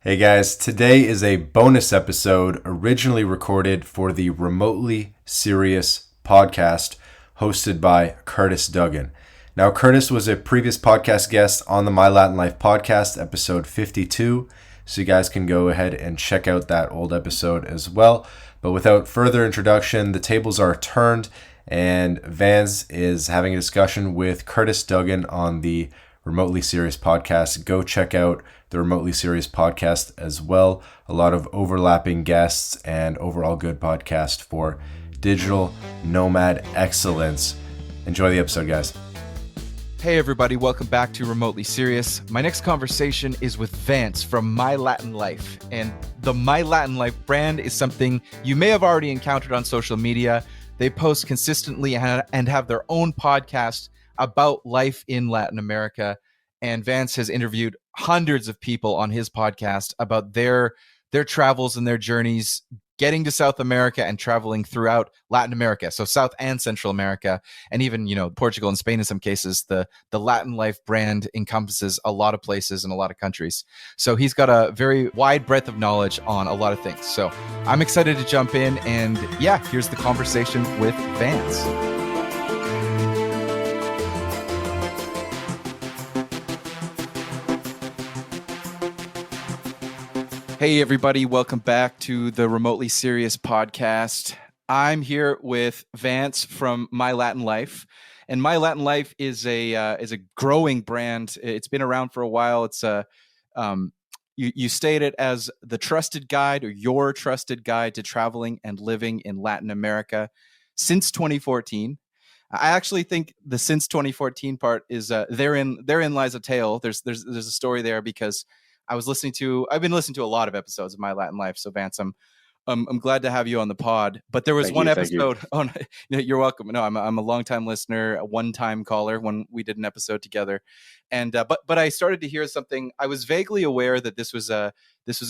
Hey guys, today is a bonus episode originally recorded for the Remotely Serious podcast hosted by Curtis Duggan. Now, Curtis was a previous podcast guest on the My Latin Life podcast, episode 52, so you guys can go ahead and check out that old episode as well. But without further introduction, the tables are turned, and Vance is having a discussion with Curtis Duggan on the Remotely Serious podcast. Go check out the Remotely Serious podcast as well. A lot of overlapping guests and overall good podcast for digital nomad excellence. Enjoy the episode, guys. Hey everybody, welcome back to Remotely Serious. My next conversation is with Vance from My Latin Life. And the My Latin Life brand is something you may have already encountered on social media. They post consistently and have their own podcast about life in Latin America. And Vance has interviewed hundreds of people on his podcast about their travels and their journeys getting to South America and traveling throughout Latin America. So South and Central America, and even, Portugal and Spain in some cases. The Latin Life brand encompasses a lot of places and a lot of countries. So he's got a very wide breadth of knowledge on a lot of things. So I'm excited to jump in, and here's the conversation with Vance. Hey, everybody. Welcome back to the Remotely Serious podcast. I'm here with Vance from My Latin Life. And My Latin Life is a growing brand. It's been around for a while. It's you state it as the trusted guide, or your trusted guide to traveling and living in Latin America since 2014. I actually think the since 2014 part is therein lies a tale. There's a story there, because I've been listening to a lot of episodes of My Latin Life. So Vance, I'm glad to have you on the pod. But there was one episode. Oh, no, you're welcome. No, I'm a longtime listener, a one-time caller when we did an episode together. And but I started to hear something. I was vaguely aware that this was a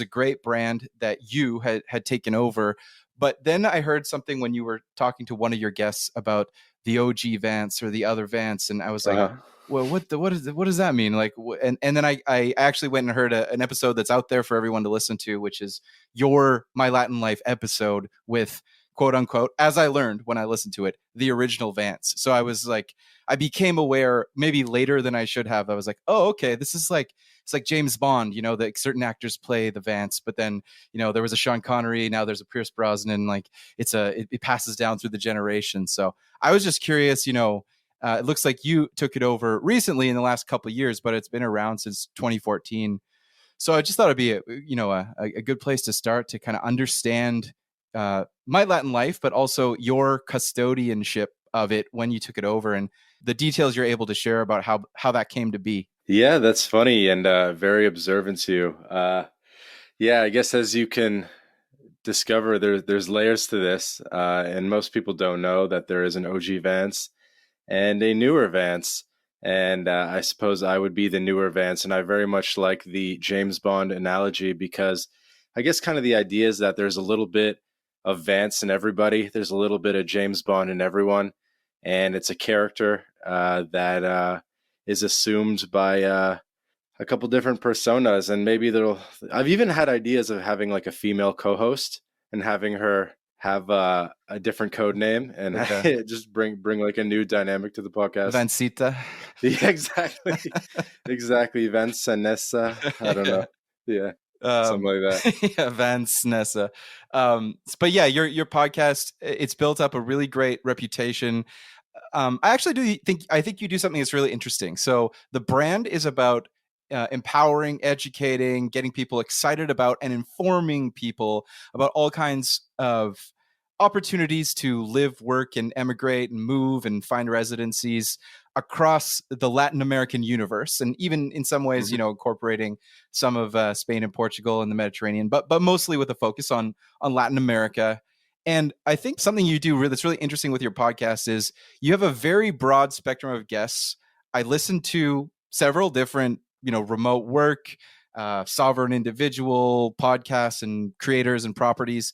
great brand that you had taken over. But then I heard something when you were talking to one of your guests about the OG Vance or the other Vance, and I was like, well, what does that mean? Like, and then I actually went and heard an episode that's out there for everyone to listen to, which is your My Latin Life episode with, quote unquote, as I learned when I listened to it, the original Vance. So I was like, I became aware maybe later than I should have. I was like, oh, okay, this is like, it's like James Bond, that certain actors play the Vance, but then, there was a Sean Connery, now there's a Pierce Brosnan, like it passes down through the generations. So I was just curious, it looks like you took it over recently in the last couple of years, but it's been around since 2014. So I just thought it'd be a good place to start to kind of understand My Latin Life, but also your custodianship of it when you took it over, and the details you're able to share about how that came to be. Yeah, that's funny and very observant too. I guess as you can discover, there's layers to this, and most people don't know that there is an OG Vance and a newer Vance. And I suppose I would be the newer Vance. And I very much like the James Bond analogy, because I guess kind of the idea is that there's a little bit of Vance in everybody. There's a little bit of James Bond in everyone. And it's a character that is assumed by a couple different personas. And maybe I've even had ideas of having like a female co-host and having her have a different code name and just bring like a new dynamic to the podcast. Vancita. Yeah, exactly. Vance Nessa. I don't know. Yeah. Something like that. Yeah, Vance Nessa. But yeah, your podcast, it's built up a really great reputation. I think you do something that's really interesting. So the brand is about empowering, educating, getting people excited about, and informing people about all kinds of opportunities to live, work, and emigrate and move and find residencies across the Latin American universe, and even in some ways, incorporating some of Spain and Portugal and the Mediterranean, but mostly with a focus on Latin America. And I think something you do that's really interesting with your podcast is you have a very broad spectrum of guests. I listened to several different, remote work, sovereign individual podcasts and creators and properties.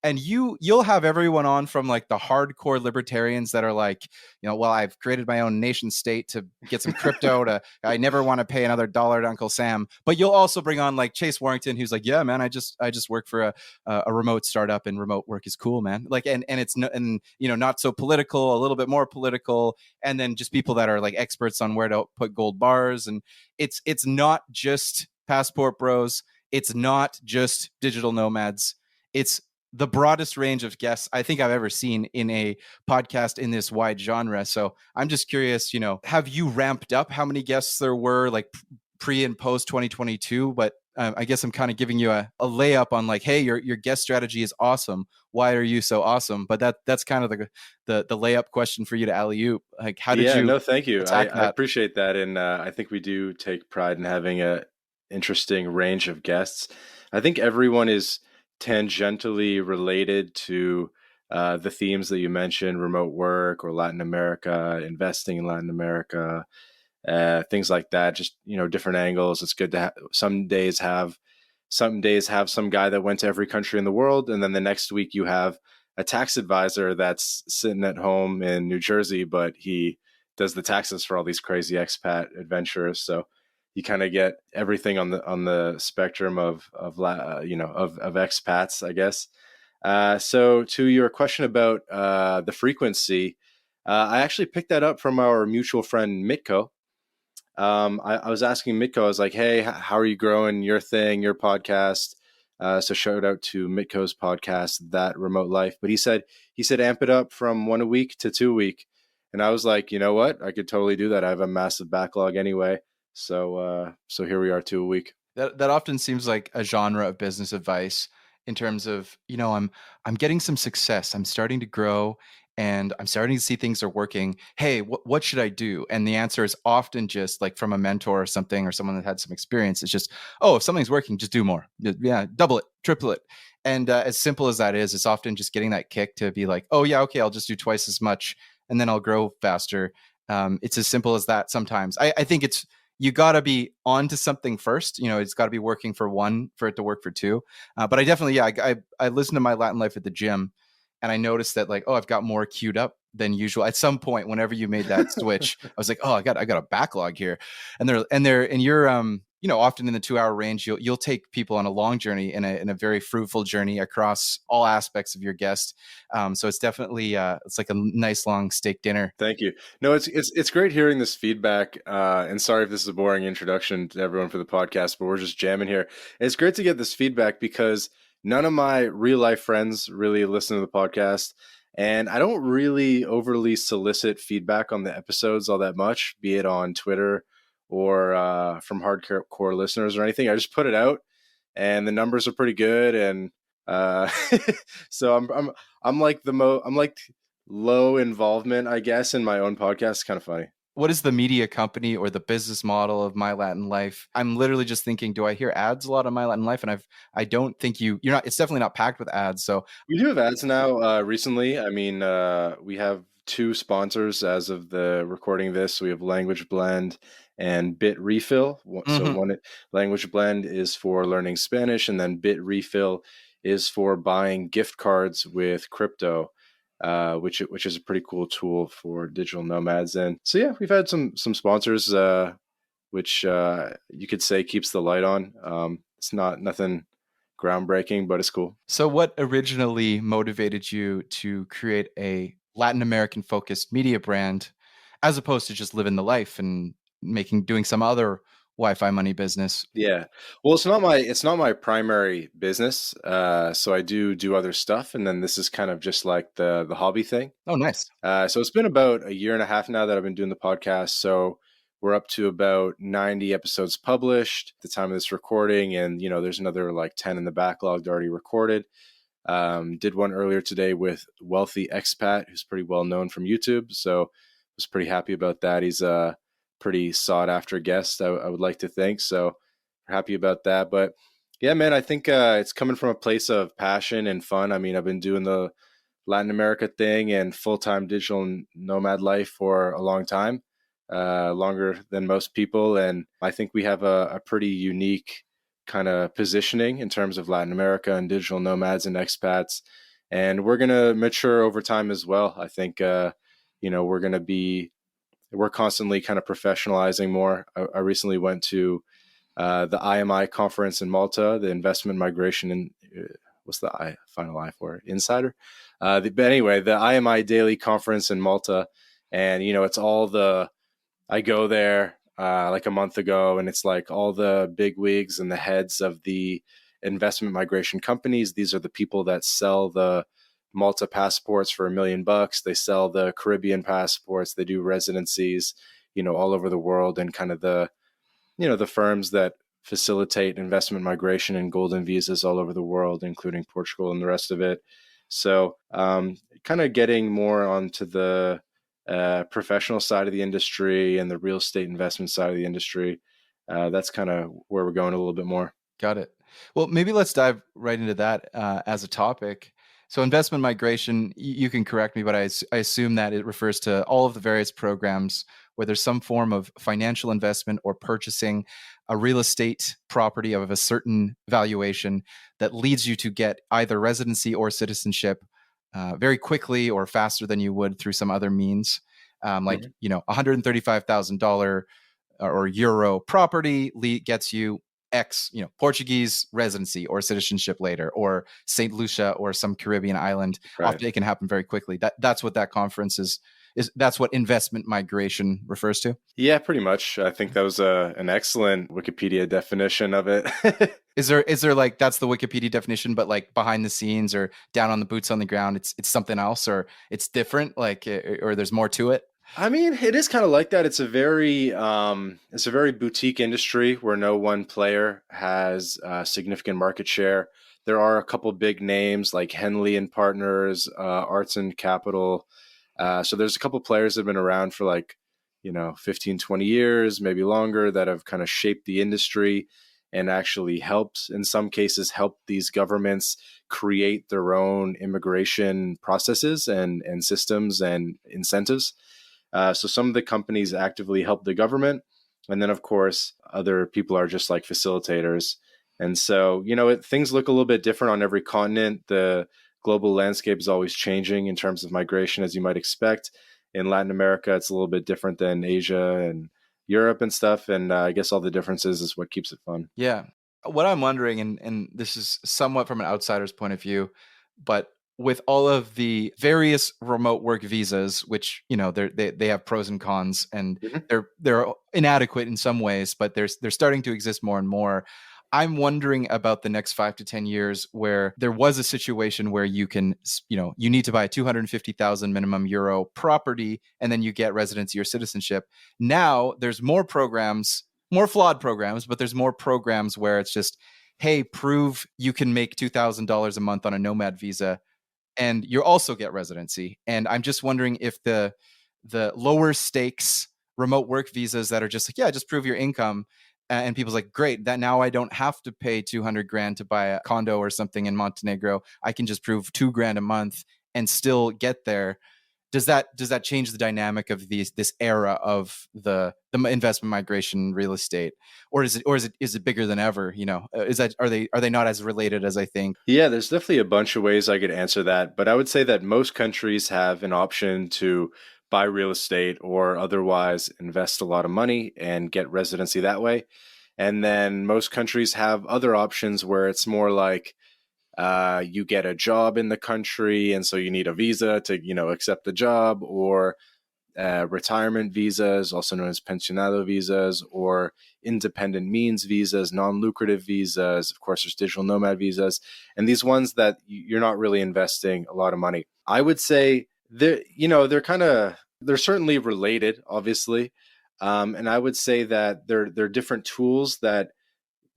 and you'll have everyone on from like the hardcore libertarians that are like, well, I've created my own nation state to get some crypto to, I never want to pay another dollar to Uncle Sam. But you'll also bring on like Chase Warrington, who's like, yeah, man, I just work for a remote startup, and remote work is cool, man. Like, and it's no, and not so political, a little bit more political, and then just people that are like experts on where to put gold bars. And it's not just passport bros, it's not just digital nomads, it's the broadest range of guests I think I've ever seen in a podcast in this wide genre. So I'm just curious, have you ramped up how many guests there were like pre and post 2022? But I guess I'm kind of giving you a layup on like, hey, your guest strategy is awesome. Why are you so awesome? But that's kind of the layup question for you to alley oop. Like, how did Yeah, you no, thank you. attack I that? appreciate that, and I think we do take pride in having a interesting range of guests. I think everyone is tangentially related to the themes that you mentioned: remote work or Latin America, investing in Latin America, things like that. Just different angles. It's good to some days have some guy that went to every country in the world, and then the next week you have a tax advisor that's sitting at home in New Jersey, but he does the taxes for all these crazy expat adventurers. So you kind of get everything on the spectrum of expats, I guess. So to your question about the frequency, I actually picked that up from our mutual friend Mitko. I was asking Mitko, I was like, hey, how are you growing your thing, your podcast? So shout out to Mitko's podcast, That Remote Life. But he said amp it up from 1 a week to 2 a week. And I was like, you know what? I could totally do that. I have a massive backlog anyway. So here we are, 2 a week. That often seems like a genre of business advice in terms of, I'm getting some success, I'm starting to grow, and I'm starting to see things are working. Hey, what should I do? And the answer is often just like from a mentor or something, or someone that had some experience. It's just, oh, if something's working, just do more. Yeah, double it, triple it. And as simple as that is, it's often just getting that kick to be like, oh yeah, okay, I'll just do twice as much, and then I'll grow faster. It's as simple as that. Sometimes I think it's, you got to be on to something first. It's got to be working for one for it to work for two. But I definitely, yeah, I listened to my Latin Life at the gym, and I noticed that like, oh, I've got more queued up than usual. At some point, whenever you made that switch, I was like, oh, I got a backlog here. And you're often in the 2 hour range. You'll take people on a long journey, in a very fruitful journey across all aspects of your guest. So it's definitely it's like a nice long steak dinner. Thank you. No, it's great hearing this feedback. And sorry if this is a boring introduction to everyone for the podcast, but we're just jamming here. It's great to get this feedback because none of my real life friends really listen to the podcast, and I don't really overly solicit feedback on the episodes all that much, be it on Twitter or from hardcore listeners or anything. I just put it out, and the numbers are pretty good, and uh, so I'm like I'm like low involvement, I guess, in my own podcast. It's kind of funny. What is the media company or the business model of My Latin Life? I'm literally just thinking, do I hear ads a lot on My Latin Life? And I don't think you're not, it's definitely not packed with ads. So, We do have ads now. Recently, I mean, we have two sponsors as of the recording of this. We have Language Blend and Bit Refill. So mhm. one Language Blend is for learning Spanish, and then Bit Refill is for buying gift cards with crypto, which is a pretty cool tool for digital nomads. And so yeah, we've had some sponsors, which you could say keeps the light on. It's not nothing groundbreaking, but it's cool. So what originally motivated you to create a Latin American focused media brand as opposed to just living the life and doing some other Wi-Fi money business? Yeah. Well, it's not my primary business. So I do other stuff, and then this is kind of just like the hobby thing. Oh, nice. So it's been about a year and a half now that I've been doing the podcast. So we're up to about 90 episodes published at the time of this recording, and there's another like 10 in the backlog already recorded. Did one earlier today with Wealthy Expat, who's pretty well known from YouTube. So was pretty happy about that. He's a pretty sought after guest, I would like to think. So happy about that. But yeah, man, I think it's coming from a place of passion and fun. I mean, I've been doing the Latin America thing and full time digital nomad life for a long time, longer than most people. And I think we have a pretty unique kind of positioning in terms of Latin America and digital nomads and expats. and we're gonna mature over time as well. I think we're constantly kind of professionalizing more. I recently went to the IMI conference in Malta, the investment migration and what's the final I for insider. But anyway, the IMI daily conference in Malta, and it's all the I go there like a month ago, and it's like all the big wigs and the heads of the investment migration companies. These are the people that sell the Malta passports for $1 million. They sell the Caribbean passports. They do residencies, all over the world, and kind of the firms that facilitate investment migration and golden visas all over the world, including Portugal and the rest of it. So, kind of getting more onto the professional side of the industry and the real estate investment side of the industry. That's kind of where we're going a little bit more. Got it. Well, maybe let's dive right into that as a topic. So, investment migration, you can correct me, but I assume that it refers to all of the various programs where there's some form of financial investment or purchasing a real estate property of a certain valuation that leads you to get either residency or citizenship very quickly or faster than you would through some other means. Like, Mhm. $135,000 or euro property gets you X, Portuguese residency or citizenship later, or Saint Lucia or some Caribbean island. Right. Often it can happen very quickly. That's what that conference is that's what investment migration refers to. Yeah, pretty much. I think that was an excellent Wikipedia definition of it. Is there like that's the Wikipedia definition, but like behind the scenes or down on the boots on the ground, it's something else or it's different, like or there's more to it. I mean, it is kind of like that. It's a very boutique industry where no one player has significant market share. There are a couple big names like Henley and Partners, Arts and Capital. So there's a couple players that have been around for like, 15, 20 years, maybe longer, that have kind of shaped the industry and actually helped, in some cases, help these governments create their own immigration processes and systems and incentives. So some of the companies actively help the government, and then of course other people are just like facilitators. And so things look a little bit different on every continent. The global landscape is always changing in terms of migration, as you might expect. In Latin America, it's a little bit different than Asia and Europe and stuff. And I guess all the differences is what keeps it fun. Yeah. What I'm wondering, and this is somewhat from an outsider's point of view, but with all of the various remote work visas, which they have pros and cons, and Mhm. they're inadequate in some ways, but they're starting to exist more and more. I'm wondering about the next 5 to 10 years where there was a situation where you can, you need to buy a 250,000 minimum euro property and then you get residency or citizenship. Now there's more programs, more flawed programs, but there's more programs where it's just, hey, prove you can make $2,000 a month on a nomad visa and you also get residency. And I'm just wondering if the lower stakes remote work visas that are just like, yeah, just prove your income. And people's like, great, that now I don't have to pay 200 grand to buy a condo or something in Montenegro. I can just prove 2 grand a month and still get there. Does that change the dynamic of this era of the investment migration real estate, or is it bigger than ever? Is that are they not as related as I think? Yeah, there's definitely a bunch of ways I could answer that, but I would say that most countries have an option to buy real estate or otherwise invest a lot of money and get residency that way. And then most countries have other options where it's more like you get a job in the country, and so you need a visa to, accept the job, or retirement visas, also known as pensionado visas, or independent means visas, non lucrative visas. Of course, there's digital nomad visas, and these ones that you're not really investing a lot of money. I would say they're certainly related, obviously. And I would say that they're different tools that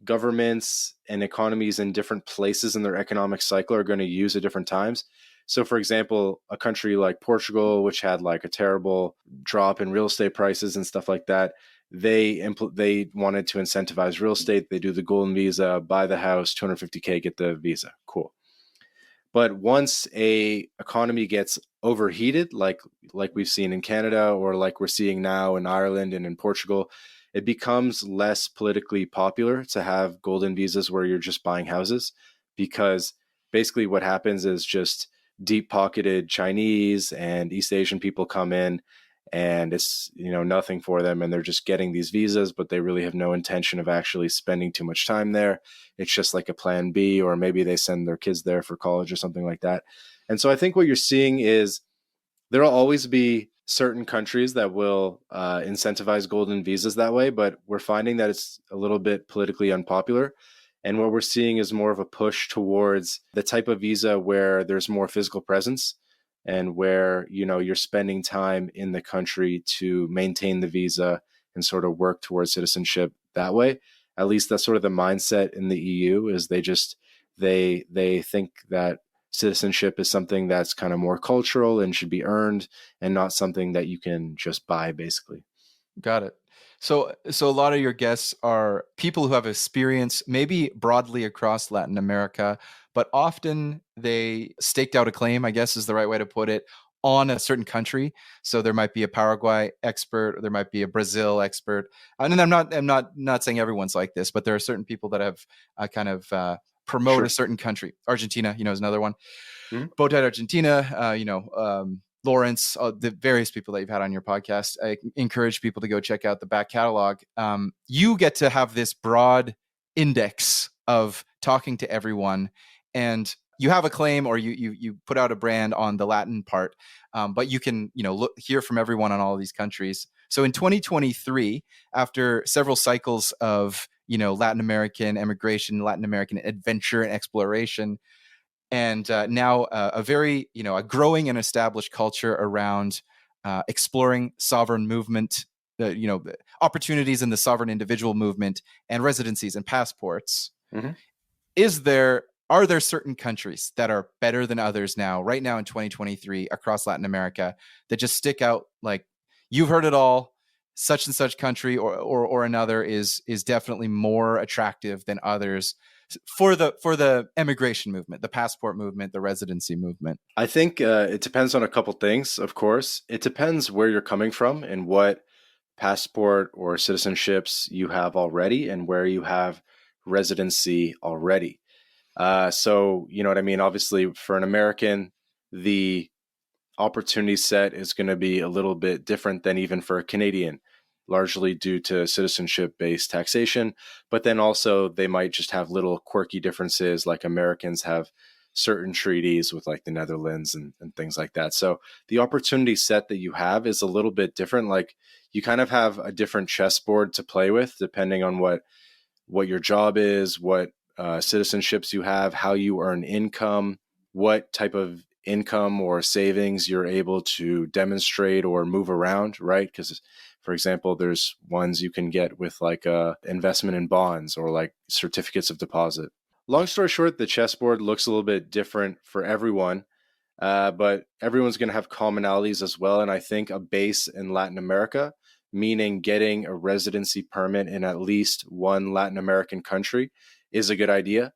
governments and economies in different places in their economic cycle are going to use at different times. So, for example, a country like Portugal, which had like a terrible drop in real estate prices and stuff like that, they wanted to incentivize real estate. They do the golden visa, buy the house, 250K, get the visa. Cool. But once a economy gets overheated, like we've seen in Canada or like we're seeing now in Ireland and in Portugal, it becomes less politically popular to have golden visas where you're just buying houses, because basically what happens is just deep pocketed Chinese and East Asian people come in, and it's, nothing for them, and they're just getting these visas, but they really have no intention of actually spending too much time there. It's just like a plan B, or maybe they send their kids there for college or something like that. And so I think what you're seeing is there'll always be certain countries that will incentivize golden visas that way, but we're finding that it's a little bit politically unpopular. And what we're seeing is more of a push towards the type of visa where there's more physical presence, and where, you're spending time in the country to maintain the visa and sort of work towards citizenship that way. At least that's sort of the mindset in the EU, is they think that citizenship is something that's kind of more cultural and should be earned, and not something that you can just buy, basically. Got it. So a lot of your guests are people who have experience, maybe broadly across Latin America, but often they staked out a claim, I guess is the right way to put it, on a certain country. So there might be a Paraguay expert, or there might be a Brazil expert. And I'm not saying everyone's like this, but there are certain people that have kind of promote a Sure. certain country. Argentina, is another one. Mhm. Boat Argentina, Lawrence, the various people that you've had on your podcast. I encourage people to go check out the back catalog. You get to have this broad index of talking to everyone, and you have a claim, or you put out a brand on the Latin part, but you can hear from everyone on all of these countries. So in 2023, after several cycles of Latin American immigration, Latin American adventure and exploration, and now a very a growing and established culture around exploring sovereign movement, the opportunities in the sovereign individual movement, and residencies and passports. Mhm. Are there certain countries that are better than others now, right now in 2023 across Latin America, that just stick out, like you've heard it all? Such and such country or another is definitely more attractive than others for the immigration movement, the passport movement, the residency movement. I think it depends on a couple things, of course. It depends where you're coming from and what passport or citizenships you have already, and where you have residency already. So, you know what I mean? Obviously, for an American, the opportunity set is going to be a little bit different than even for a Canadian, largely due to citizenship based taxation. But then also, they might just have little quirky differences, like Americans have certain treaties with like the Netherlands and things like that. So the opportunity set that you have is a little bit different. Like, you kind of have a different chessboard to play with, depending on what your job is, what citizenships you have, how you earn income, what type of income or savings you're able to demonstrate or move around, right? Because, for example, there's ones you can get with like investment in bonds or like certificates of deposit. Long story short, the chessboard looks a little bit different for everyone, but everyone's going to have commonalities as well. And I think a base in Latin America, meaning getting a residency permit in at least one Latin American country, is a good idea.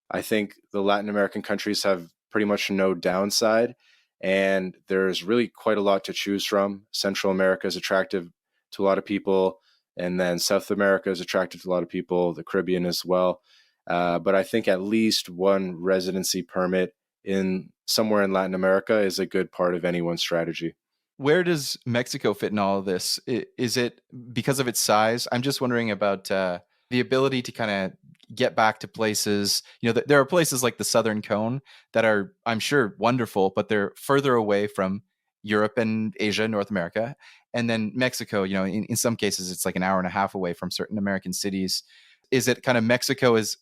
I think the Latin American countries have pretty much no downside, and there's really quite a lot to choose from. Central America is attractive to a lot of people, and then South America is attractive to a lot of people, the Caribbean as well. But I think at least one residency permit in somewhere in Latin America is a good part of anyone's strategy. Where does Mexico fit in all of this? Is it because of its size? I'm just wondering about the ability to kind of get back to places. There are places like the Southern Cone that are, I'm sure, wonderful, but they're further away from Europe and Asia, North America. And then Mexico, in some cases, it's like an hour and a half away from certain American cities. Is it kind of Mexico is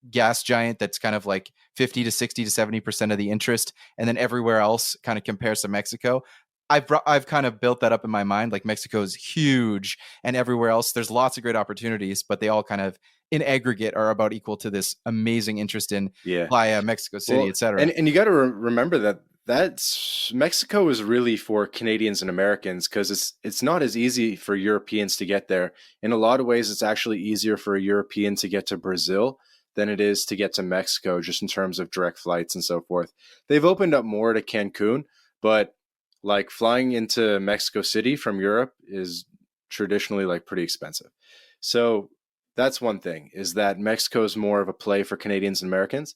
gas giant that's kind of like 50 to 60 to 70% of the interest, and then everywhere else kind of compares to Mexico? I've kind of built that up in my mind. Like, Mexico is huge, and everywhere else there's lots of great opportunities, but they all kind of in aggregate are about equal to this amazing interest in Yeah. playa, Mexico City, Well, etc. and you got to remember that that's Mexico is really for Canadians and Americans, because it's not as easy for Europeans to get there. In a lot of ways, it's actually easier for a European to get to Brazil than it is to get to Mexico, just in terms of direct flights and so forth. They've opened up more to Cancun, but like flying into Mexico City from Europe is traditionally like pretty expensive. So that's one thing, is that Mexico is more of a play for Canadians and Americans.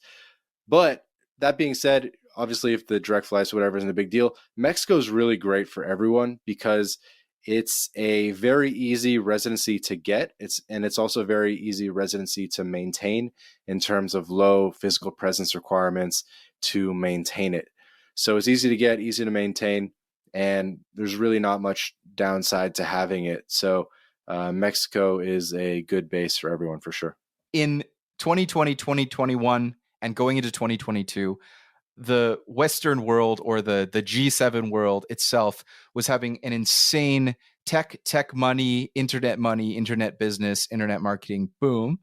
But that being said, obviously if the direct flights, whatever, isn't a big deal, Mexico is really great for everyone because it's a very easy residency to get. It's also a very easy residency to maintain in terms of low physical presence requirements to maintain it. So it's easy to get, easy to maintain, and there's really not much downside to having it. So Mexico is a good base for everyone for sure. In 2020, 2021, and going into 2022, the Western world, or the G7 world itself, was having an insane tech money, internet business, internet marketing boom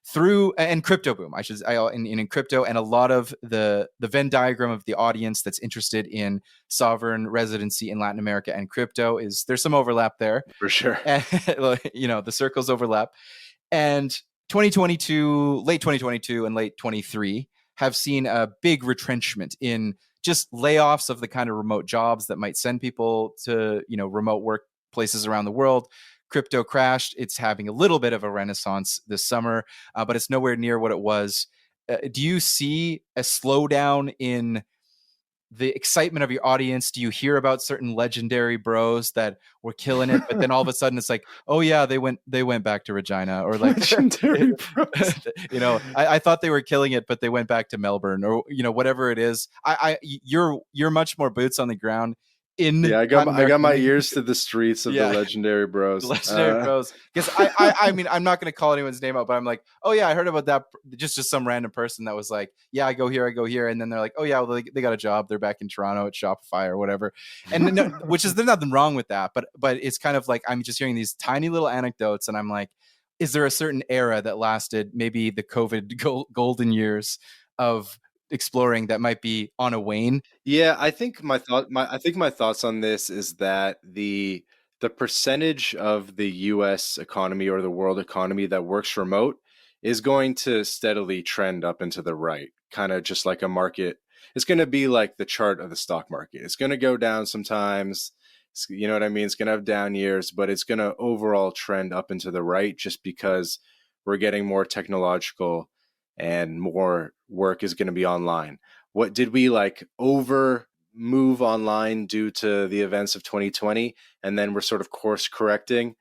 through, and crypto boom. In crypto, and a lot of the Venn diagram of the audience that's interested in sovereign residency in Latin America and crypto is, there's some overlap there. For sure. And, the circles overlap. And 2022, late 2022 and late 23 have seen a big retrenchment in just layoffs of the kind of remote jobs that might send people to, remote work places around the world. Crypto crashed. It's having a little bit of a renaissance this summer, but it's nowhere near what it was. Do you see a slowdown in the excitement of your audience? Do you hear about certain legendary bros that were killing it, but then all of a sudden it's like, oh yeah, they went back to Regina, or like, Legendary pros. I thought they were killing it, but they went back to Melbourne, or whatever it is. You're much more boots on the ground in Yeah, Latin I got America. my ears to the streets of the legendary The bros. legendary bros. Because I mean, I'm not going to call anyone's name out, but I'm like, oh yeah, I heard about that. Just some random person that was like, yeah, I go here, and then they're like, oh yeah, well, they got a job. They're back in Toronto at Shopify or whatever, and no, there's nothing wrong with that, but it's kind of like, I'm just hearing these tiny little anecdotes, and I'm like, is there a certain era that lasted, maybe the COVID golden years of exploring, that might be on a wane? Yeah, I think my thoughts on this is that the percentage of the US economy or the world economy that works remote is going to steadily trend up into the right, kind of just like a market. It's going to be like the chart of the stock market. It's going to go down sometimes. You know what I mean? It's going to have down years, but it's going to overall trend up into the right just because we're getting more technological and more work is going to be online. What did we like over move online due to the events of 2020, and then we're sort of course correcting?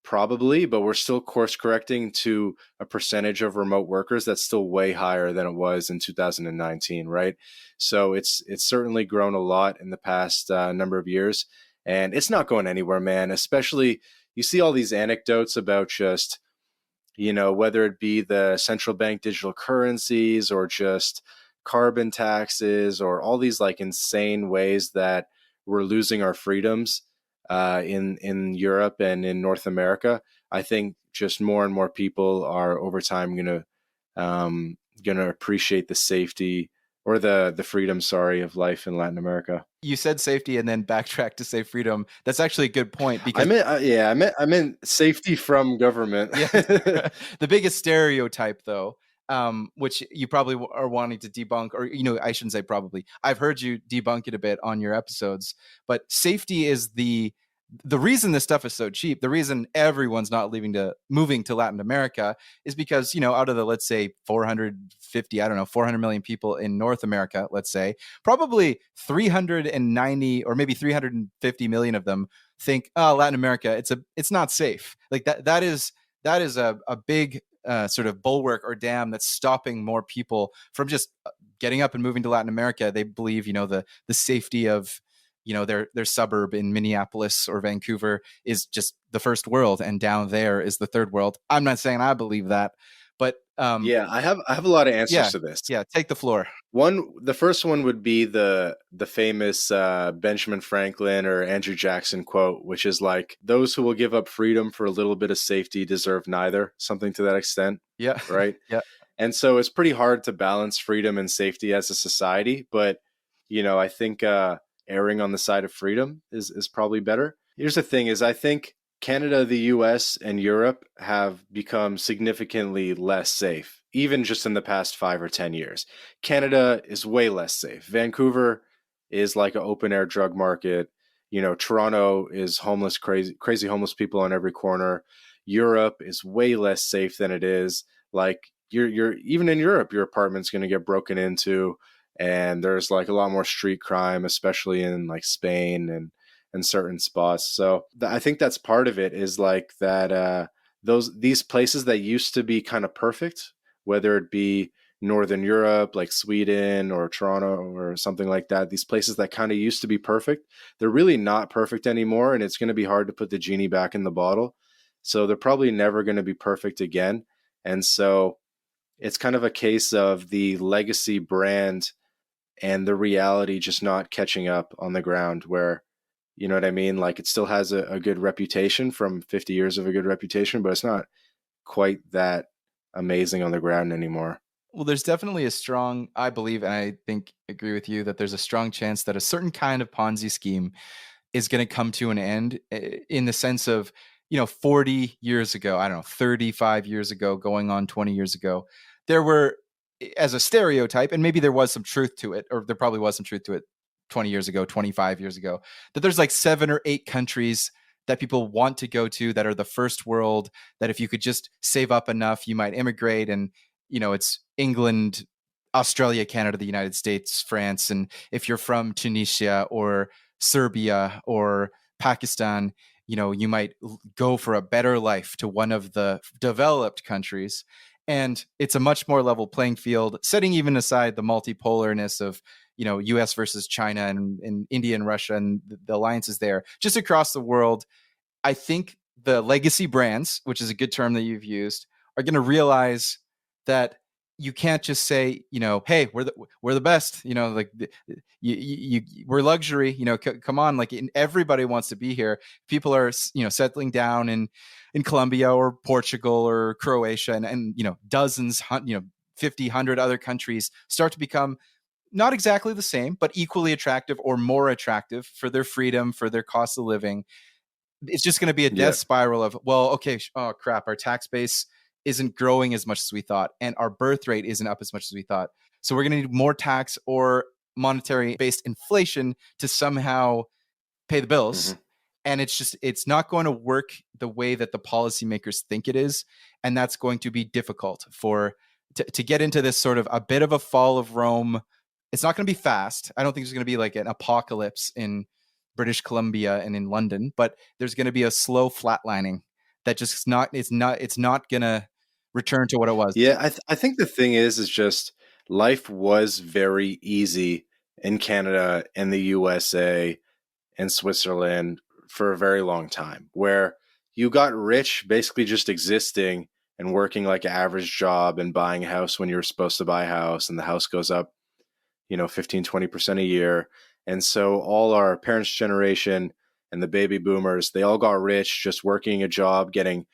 Probably, but we're still course correcting to a percentage of remote workers that's still way higher than it was in 2019, right? So it's certainly grown a lot in the past number of years, and it's not going anywhere, man. Especially, you see all these anecdotes about just, whether it be the central bank digital currencies or just carbon taxes or all these like insane ways that we're losing our freedoms in Europe and in North America. I think just more and more people are over time gonna appreciate the safety or the freedom, sorry, of life in Latin America. You said safety and then backtrack to say freedom. That's actually a good point, I because meant I meant safety from government. yeah, the biggest stereotype, though, which you probably are wanting to debunk, or I shouldn't say probably. I've heard you debunk it a bit on your episodes, but safety is the reason this stuff is so cheap. The reason everyone's not moving to Latin America is because, out of the, let's say, 400 million people in North America, let's say, probably 390 or maybe 350 million of them think, oh, Latin America, it's not safe. Like that is a big sort of bulwark or dam that's stopping more people from just getting up and moving to Latin America. They believe, the safety of, their suburb in Minneapolis or Vancouver is just the first world, and down there is the third world. I'm not saying I believe that, but Yeah, I have a lot of answers to this. yeah, take the floor. The first one would be the famous Benjamin Franklin or Andrew Jackson quote, which is like, "Those who will give up freedom for a little bit of safety deserve neither," something to that extent, Yeah, right? yeah. And so it's pretty hard to balance freedom and safety as a society, but I think erring on the side of freedom is probably better. Here's the thing: is I think Canada, the US, and Europe have become significantly less safe, even just in the past 5 or 10 years. Canada is way less safe. Vancouver is like an open air drug market. Toronto is homeless, crazy homeless people on every corner. Europe is way less safe than it is. Like you're even in Europe, your apartment's going to get broken into. and there's like a lot more street crime, especially in like Spain and certain spots. So I think that's part of it, is like that these places that used to be kind of perfect, whether it be Northern Europe, like Sweden or Toronto or something like that, these places that kind of used to be perfect, they're really not perfect anymore, and it's going to be hard to put the genie back in the bottle. So they're probably never going to be perfect again. And so it's kind of a case of the legacy brand and the reality just not catching up on the ground, where, you know what I mean? Like it still has a good reputation from 50 years of a good reputation, but it's not quite that amazing on the ground anymore. Well, there's definitely a strong, I believe, and I think agree with you that there's a strong chance that a certain kind of Ponzi scheme is going to come to an end, in the sense of, 40 years ago, I don't know, 35 years ago, going on 20 years ago, there were, as a stereotype, and maybe there was some truth to it, or there probably was some truth to it 20 years ago, 25 years ago, that there's like 7 or 8 countries that people want to go to that are the first world, that if you could just save up enough, you might immigrate. And, it's England, Australia, Canada, the United States, France. And if you're from Tunisia or Serbia or Pakistan, you might go for a better life to one of the developed countries. And it's a much more level playing field, setting even aside the multipolarness of, US versus China and India and Russia and the alliances there, just across the world. I think the legacy brands, which is a good term that you've used, are going to realize that you can't just say, hey, we're the best, like we're luxury, come on, like everybody wants to be here. People are, settling down in Colombia or Portugal or Croatia, and dozens, 50, 100 other countries start to become not exactly the same, but equally attractive or more attractive for their freedom, for their cost of living. It's just going to be a death Yeah. spiral of, well, okay, oh crap, our tax base isn't growing as much as we thought, and our birth rate isn't up as much as we thought. So we're going to need more tax or monetary based inflation to somehow pay the bills. Hmm. And it's not going to work the way that the policymakers think it is. And that's going to be difficult to get into this sort of a bit of a fall of Rome. It's not going to be fast. I don't think there's going to be like an apocalypse in British Columbia and in London, but there's going to be a slow flatlining that just it's not going to return to what it was. Yeah, I think the thing is just life was very easy in Canada and the USA and Switzerland for a very long time, where you got rich basically just existing and working like an average job and buying a house when you were supposed to buy a house, and the house goes up, 15-20% a year. And so all our parents' generation and the baby boomers, they all got rich just working a job, getting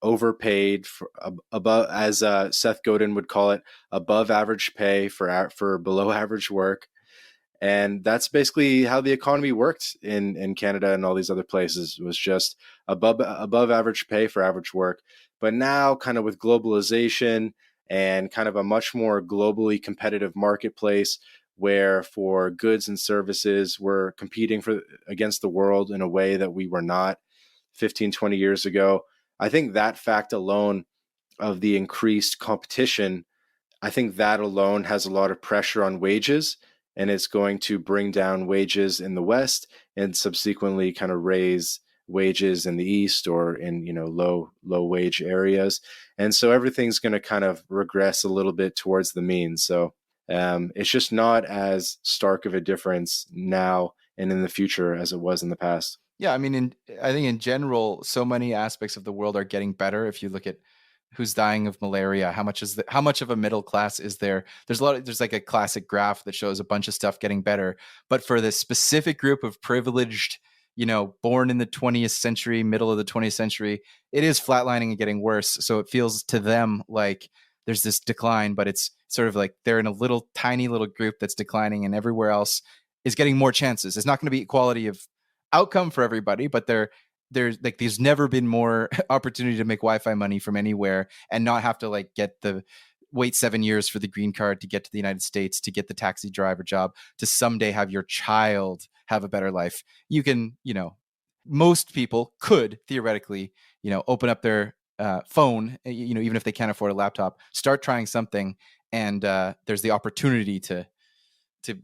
overpaid for above, as Seth Godin would call it, above average pay for below average work. And that's basically how the economy worked in Canada and all these other places, was just above average pay for average work. But now, kind of with globalization and kind of a much more globally competitive marketplace, where for goods and services we're competing for against the world in a way that we were not 15, 20 years ago. I think that fact alone, of the increased competition, I think that alone has a lot of pressure on wages, and it's going to bring down wages in the West and subsequently kind of raise wages in the East, or in, low wage areas. And so everything's going to kind of regress a little bit towards the mean. So it's just not as stark of a difference now and in the future as it was in the past. Yeah, I mean, I think in general, so many aspects of the world are getting better. If you look at who's dying of malaria, how much of a middle class is there? There's like a classic graph that shows a bunch of stuff getting better, but for this specific group of privileged, born in the 20th century, middle of the 20th century, it is flatlining and getting worse. So it feels to them like there's this decline, but it's sort of like they're in a little tiny little group that's declining, and everywhere else is getting more chances. It's not going to be equality of outcome for everybody, but there's like there's never been more opportunity to make Wi-Fi money from anywhere and not have to like wait 7 years for the green card to get to the United States, to get the taxi driver job, to someday have your child have a better life. You can, most people could theoretically, open up their phone, even if they can't afford a laptop, start trying something, and there's the opportunity to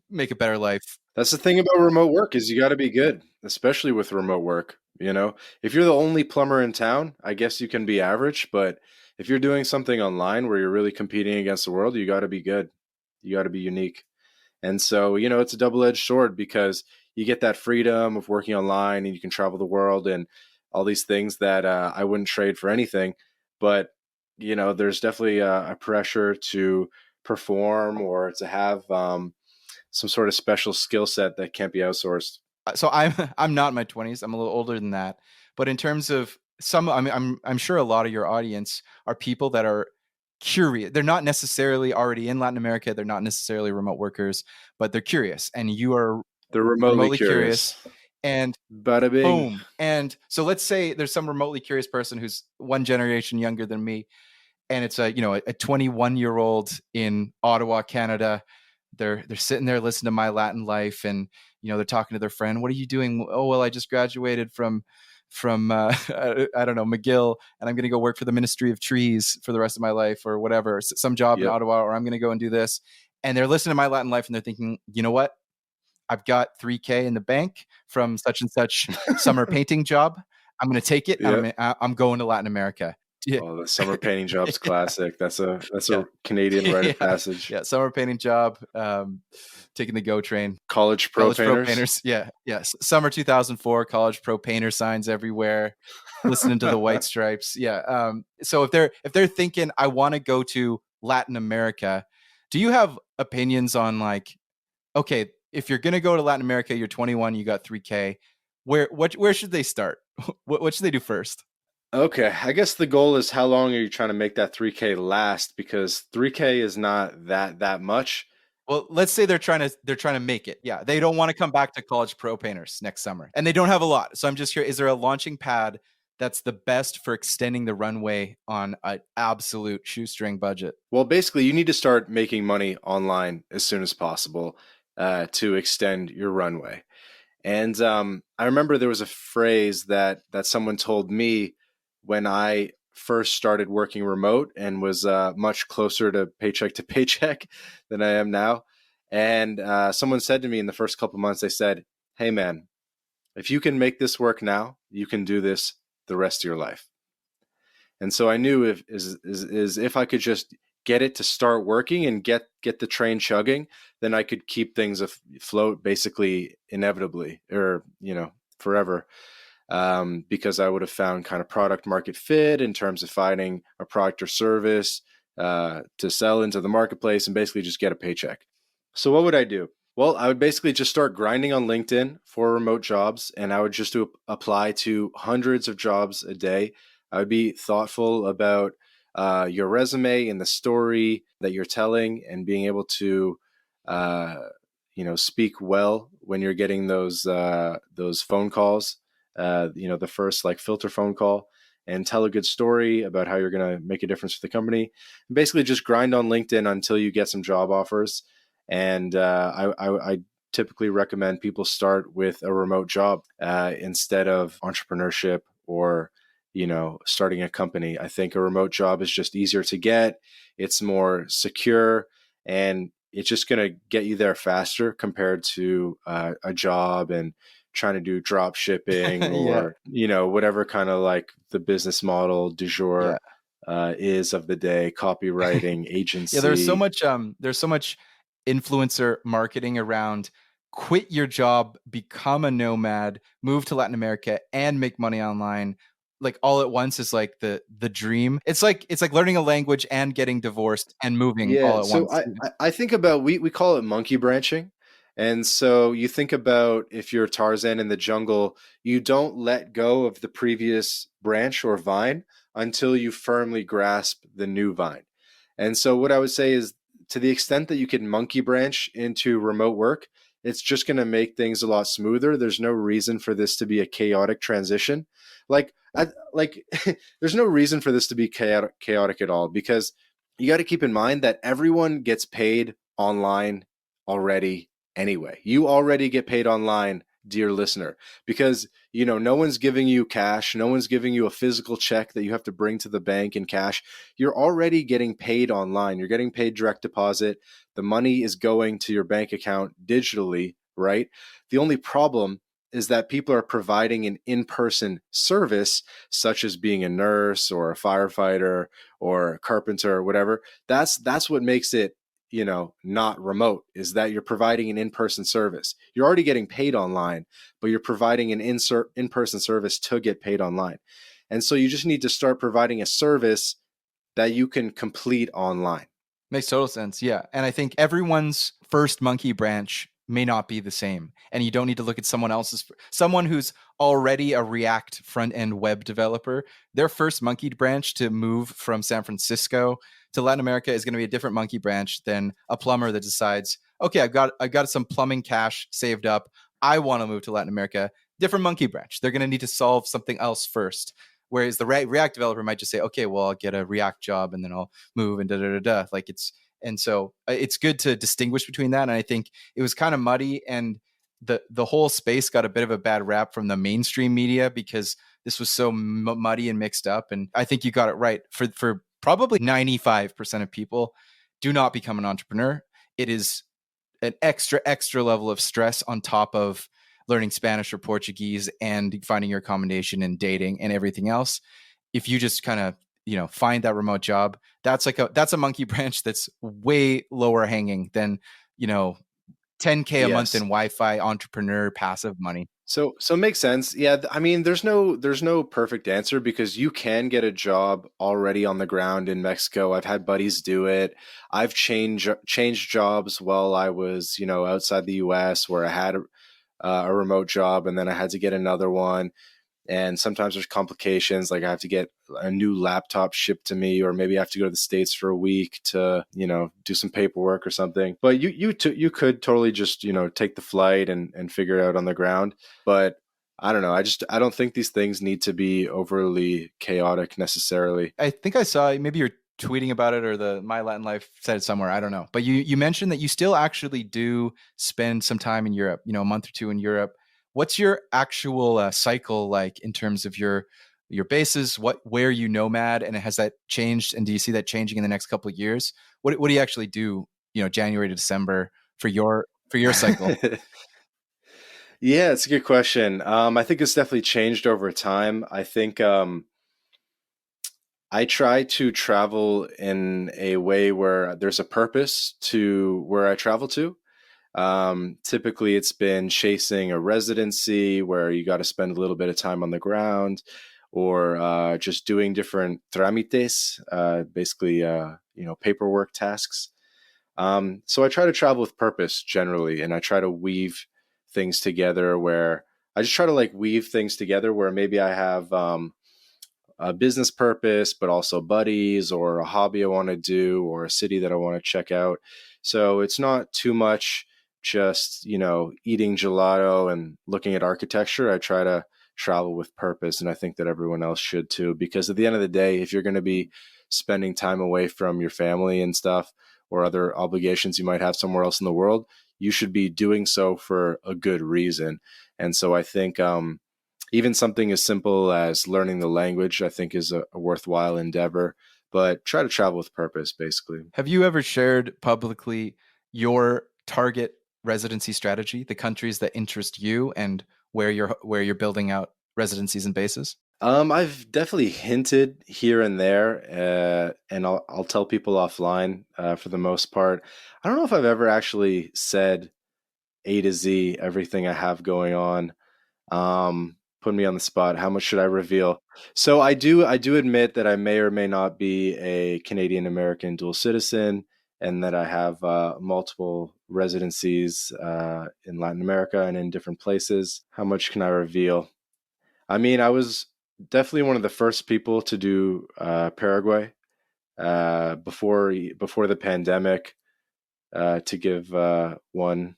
make a better life. That's the thing about remote work is you got to be good, especially with remote work. If you're the only plumber in town, I guess you can be average, but if you're doing something online where you're really competing against the world, you got to be good. You got to be unique. And so, it's a double-edged sword because you get that freedom of working online and you can travel the world and all these things that I wouldn't trade for anything. But, there's definitely a pressure to perform or to have some sort of special skill set that can't be outsourced. So I'm not in my 20s. I'm a little older than that. But in terms of some, I mean, I'm sure a lot of your audience are people that are curious. They're not necessarily already in Latin America. They're not necessarily remote workers, but they're curious, and you are They're remotely remotely curious. curious. And Bada bing. boom. And so let's say there's some remotely curious person who's one generation younger than me, and it's a 21-year-old in Ottawa, Canada. They're sitting there listening to My Latin Life, and they're talking to their friend. What are you doing? Oh, well, I just graduated from I don't know, McGill, and I'm going to go work for the Ministry of Trees for the rest of my life, or whatever, some job in Yep. Ottawa, or I'm going to go and do this. And they're listening to My Latin Life, and they're thinking, you know what? I've got 3K in the bank from such and such summer painting job. I'm going to take it. Yep. I'm going to Latin America. Yeah. Oh, the summer painting job's classic. That's Yeah. a Canadian rite of Yeah. passage. Yeah. Summer painting job. Taking the GO train. College pro College pro painters. painters. Yeah. Yes. Summer 2004. College pro painter signs everywhere. Listening to the White Stripes. Yeah. So if they're thinking, I want to go to Latin America, do you have opinions on, like, okay, if you're gonna go to Latin America, you're 21, you got 3K. Where should they start? What should they do first? Okay, I guess the goal is how long are you trying to make that 3K last? Because 3K is not that much. Well, let's say they're trying to make it. Yeah, they don't want to come back to college pro painters next summer, and they don't have a lot. So I'm just here. Is there a launching pad that's the best for extending the runway on an absolute shoestring budget? Well, basically, you need to start making money online as soon as possible to extend your runway. And I remember there was a phrase that someone told me when I first started working remote and was much closer to paycheck than I am now. And someone said to me in the first couple months, they said, "Hey, man, if you can make this work now, you can do this the rest of your life." And so I knew if I could just get it to start working and get the train chugging, then I could keep things afloat basically inevitably or forever. Because I would have found kind of product market fit in terms of finding a product or service to sell into the marketplace and basically just get a paycheck. So what would I do? Well, I would basically just start grinding on LinkedIn for remote jobs, and I would just apply to hundreds of jobs a day. I would be thoughtful about your resume and the story that you're telling, and being able to, speak well when you're getting those phone calls. The first like filter phone call, and tell a good story about how you're going to make a difference for the company. And basically, just grind on LinkedIn until you get some job offers. And I typically recommend people start with a remote job instead of entrepreneurship or starting a company. I think a remote job is just easier to get. It's more secure, and it's just going to get you there faster compared to a job and trying to do drop shipping Yeah. or whatever kind of like the business model du Yeah. jour is of the day, copywriting, Yeah, there's so agency. much influencer marketing around quit your job, become a nomad, move to Latin America and make money online, like, all at once, is like the dream. It's like learning a language and getting divorced and moving all Yeah, at so once. I think about we call it monkey branching. And so you think about if you're Tarzan in the jungle, you don't let go of the previous branch or vine until you firmly grasp the new vine. And so what I would say is to the extent that you can monkey branch into remote work, it's just going to make things a lot smoother. There's no reason for this to be a chaotic transition. Like there's no reason for this to be chaotic at all because you got to keep in mind that everyone gets paid online already anyway. You already get paid online dear listener, because no one's giving you cash, no one's giving you a physical check that you have to bring to the bank in cash. You're already getting paid online. You're getting paid direct deposit. The money is going to your bank account digitally, right? The only problem is that people are providing an in-person service, such as being a nurse or a firefighter or a carpenter or whatever. That's what makes it not remote, is that you're providing an in-person service. You're already getting paid online, but you're providing an in-person service to get paid online. And so you just need to start providing a service that you can complete online. Makes total sense. Yeah. And I think everyone's first monkey branch may not be the same. And you don't need to look at someone who's already a React front end web developer. Their first monkey branch to move from San Francisco to Latin America is going to be a different monkey branch than a plumber that decides, okay, I've got some plumbing cash saved up. I want to move to Latin America. Different monkey branch. They're going to need to solve something else first. Whereas the React developer might just say, okay, well, I'll get a React job and then I'll move and da da da da. Like and so it's good to distinguish between that. And I think it was kind of muddy, and the whole space got a bit of a bad rap from the mainstream media because this was so muddy and mixed up. And I think you got it right. For probably 95% of people, do not become an entrepreneur. It is an extra level of stress on top of learning Spanish or Portuguese and finding your accommodation and dating and everything else. If you just kind of find that remote job, that's a monkey branch that's way lower hanging than 10K a month in Yes. Wi-Fi entrepreneur passive money. So it makes sense. Yeah, I mean, there's no perfect answer, because you can get a job already on the ground in Mexico. I've had buddies do it. I've changed jobs while I was, outside the US, where I had a remote job and then I had to get another one. And sometimes there's complications, like I have to get a new laptop shipped to me, or maybe I have to go to the States for a week to do some paperwork or something. But you could totally just take the flight and figure it out on the ground. But I don't know, I don't think these things need to be overly chaotic necessarily. I think I saw, maybe you're tweeting about it or the My Latin Life said it somewhere. I don't know. But you mentioned that you still actually do spend some time in Europe, a month or two in Europe. What's your actual cycle like in terms of your bases? Where you nomad, and has that changed? And do you see that changing in the next couple of years? What do you actually do? January to December for your cycle. Yeah, it's a good question. I think it's definitely changed over time. I think I try to travel in a way where there's a purpose to where I travel to. Typically, it's been chasing a residency where you got to spend a little bit of time on the ground, or just doing different trámites, basically, paperwork tasks. So I try to travel with purpose generally, and I try to weave things together where I just try to like weave things together where maybe I have a business purpose, but also buddies or a hobby I want to do or a city that I want to check out. So it's not too much just, eating gelato and looking at architecture. I try to travel with purpose. And I think that everyone else should too, because at the end of the day, if you're going to be spending time away from your family and stuff, or other obligations you might have somewhere else in the world, you should be doing so for a good reason. And so I think, even something as simple as learning the language, I think, is a worthwhile endeavor. But try to travel with purpose, basically. Have you ever shared publicly your target residency strategy, the countries that interest you, and where you're building out residencies and bases? I've definitely hinted here and there, and I'll tell people offline. For the most part, I don't know if I've ever actually said A to Z everything I have going on. Put me on the spot. How much should I reveal? So I do admit that I may or may not be a Canadian American dual citizen, and that I have multiple residencies in Latin America and in different places. How much can I reveal? I mean, I was definitely one of the first people to do Paraguay before the pandemic, to give one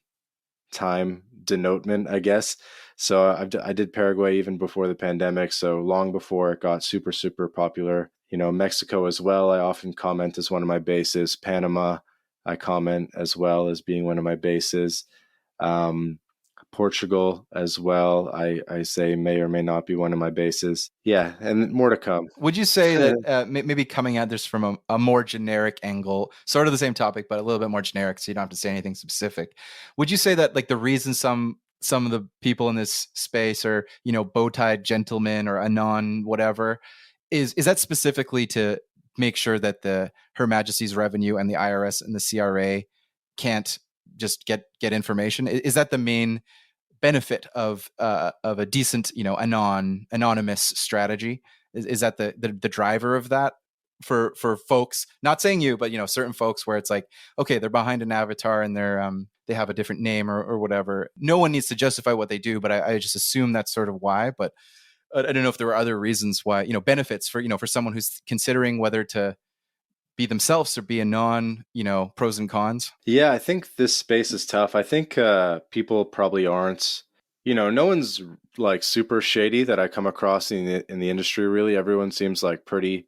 time denotement, I guess. So I did Paraguay even before the pandemic, so long before it got super, super popular. Mexico as well, I often comment as one of my bases. Panama, I comment as well as being one of my bases. Um, Portugal as well. I say may or may not be one of my bases. Yeah, and more to come. Would you say that maybe coming at this from a more generic angle, sort of the same topic, but a little bit more generic, so you don't have to say anything specific? Would you say that like the reason some of the people in this space are, you know, bow-tied gentlemen or anon whatever, is that specifically to make sure that the Her Majesty's Revenue and the IRS and the CRA can't just get information? Is that the main benefit of a decent, you know, anonymous strategy? Is that the driver of that for folks? Not saying you, but you know, certain folks where it's like, okay, they're behind an avatar and they have a different name or whatever. No one needs to justify what they do, but I just assume that's sort of why. But I don't know if there were other reasons why, you know, benefits for, you know, for someone who's considering whether to be themselves or be a non, you know, pros and cons. Yeah, I think this space is tough. I think people probably aren't, no one's like super shady that I come across in the industry. Really, everyone seems like pretty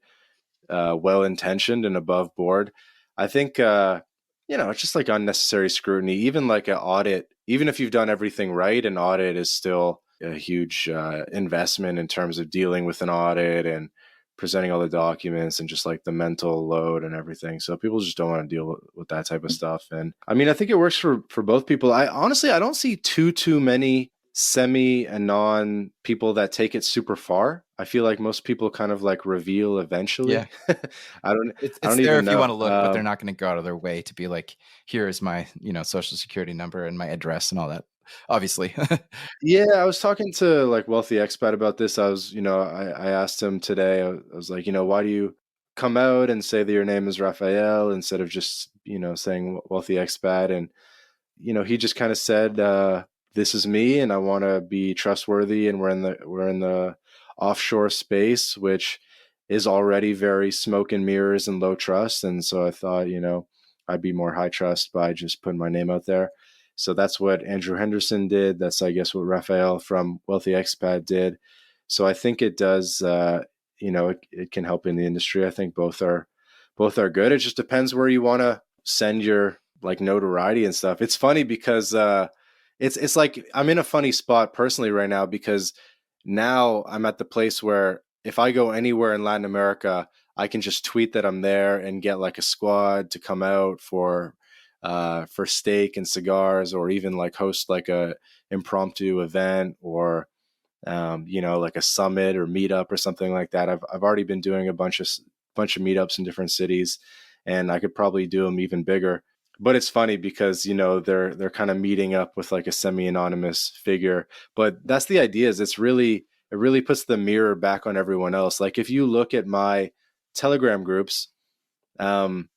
well intentioned and above board. I think it's just like unnecessary scrutiny. Even like an audit, even if you've done everything right, an audit is still a huge investment in terms of dealing with an audit and presenting all the documents and just like the mental load and everything. So people just don't want to deal with that type of stuff. And I mean, I think it works for both people. I honestly, I don't see too many semi and non people that take it super far. I feel like most people kind of like reveal Yeah. eventually. I don't I It's don't there even if you want know. to look, but they're not going to go out of their way to be like, here is my, you know, social security number and my address and all that. Obviously. Yeah, I was talking to like Wealthy Expat about this. I was, I asked him today, I was like, why do you come out and say that your name is Raphael instead of just, saying Wealthy Expat? And he just kind of said, "This is me, and I want to be trustworthy." And we're in the offshore space, which is already very smoke and mirrors and low trust. And so I thought, I'd be more high trust by just putting my name out there. So that's what Andrew Henderson did. That's, I guess, what Raphael from Wealthy Expat did. So I think it does. It can help in the industry. I think both are good. It just depends where you want to send your like notoriety and stuff. It's funny because it's like I'm in a funny spot personally right now because now I'm at the place where if I go anywhere in Latin America, I can just tweet that I'm there and get like a squad to come out for steak and cigars, or even like host like a impromptu event, or like a summit or meetup or something like that. I've already been doing a bunch of meetups in different cities, and I could probably do them even bigger. But it's funny because they're kind of meeting up with like a semi-anonymous figure. But that's the idea. Is it really puts the mirror back on everyone else. Like if you look at my Telegram groups, um,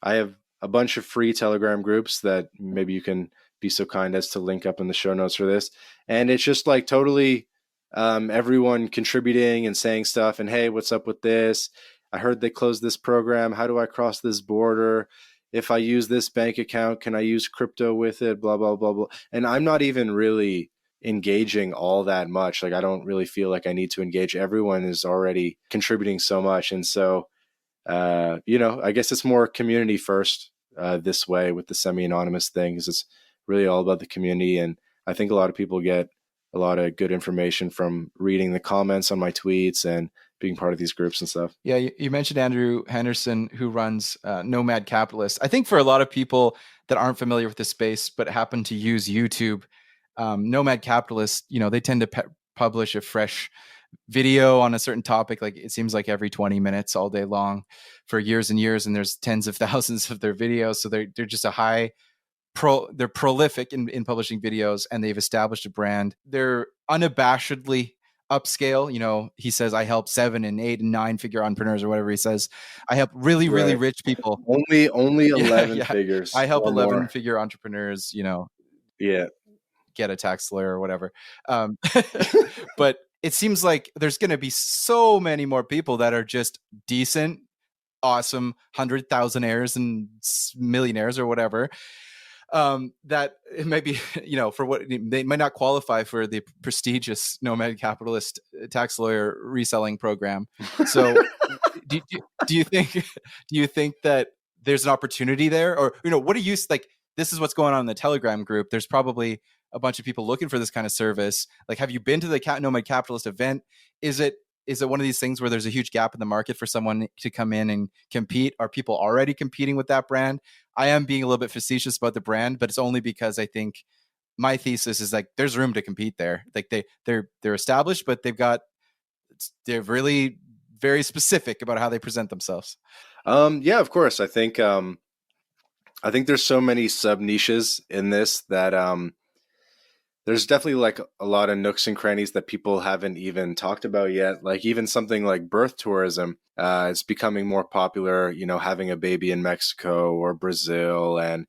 I have a bunch of free Telegram groups that maybe you can be so kind as to link up in the show notes for this. And it's just like totally everyone contributing and saying stuff. And hey, what's up with this? I heard they closed this program. How do I cross this border? If I use this bank account, can I use crypto with it? Blah, blah, blah, blah. And I'm not even really engaging all that much. Like, I don't really feel like I need to engage. Everyone is already contributing so much. And so, I guess it's more community first this way with the semi-anonymous thing, because it's really all about the community. And I think a lot of people get a lot of good information from reading the comments on my tweets and being part of these groups and stuff. Yeah, you mentioned Andrew Henderson, who runs Nomad Capitalist. I think for a lot of people that aren't familiar with the space but happen to use YouTube, Nomad Capitalist, you know, they tend to publish a fresh video on a certain topic. Like it seems like every 20 minutes all day long for years and years, and there's tens of thousands of their videos. So they're just they're prolific in publishing videos, and they've established a brand. They're unabashedly upscale. You know, he says, I help 7 and 8 and 9 figure entrepreneurs, or whatever he says. I help really Right. rich people. Only Yeah, 11 yeah. I figures help or 11 more. figure entrepreneurs, you know, Yeah. get a tax lawyer or whatever. Um, but it seems like there's going to be so many more people that are just decent, awesome, 100,000aires and millionaires or whatever, that it might be, you know, for what they might not qualify for the prestigious Nomad Capitalist tax lawyer reselling program. So do you think do you think that there's an opportunity there? Or, you know, what do you like? This is what's going on in the Telegram group. There's probably a bunch of people looking for this kind of service. Like, have you been to the Nomad Capitalist event? Is it one of these things where there's a huge gap in the market for someone to come in and compete? Are people already competing with that brand? I am being a little bit facetious about the brand, but it's only because I think my thesis is like there's room to compete there. Like they're established, but they're really very specific about how they present themselves. Yeah, of course. I think there's so many sub niches in this that there's definitely like a lot of nooks and crannies that people haven't even talked about yet. Like even something like birth tourism, it's becoming more popular. You know, having a baby in Mexico or Brazil, and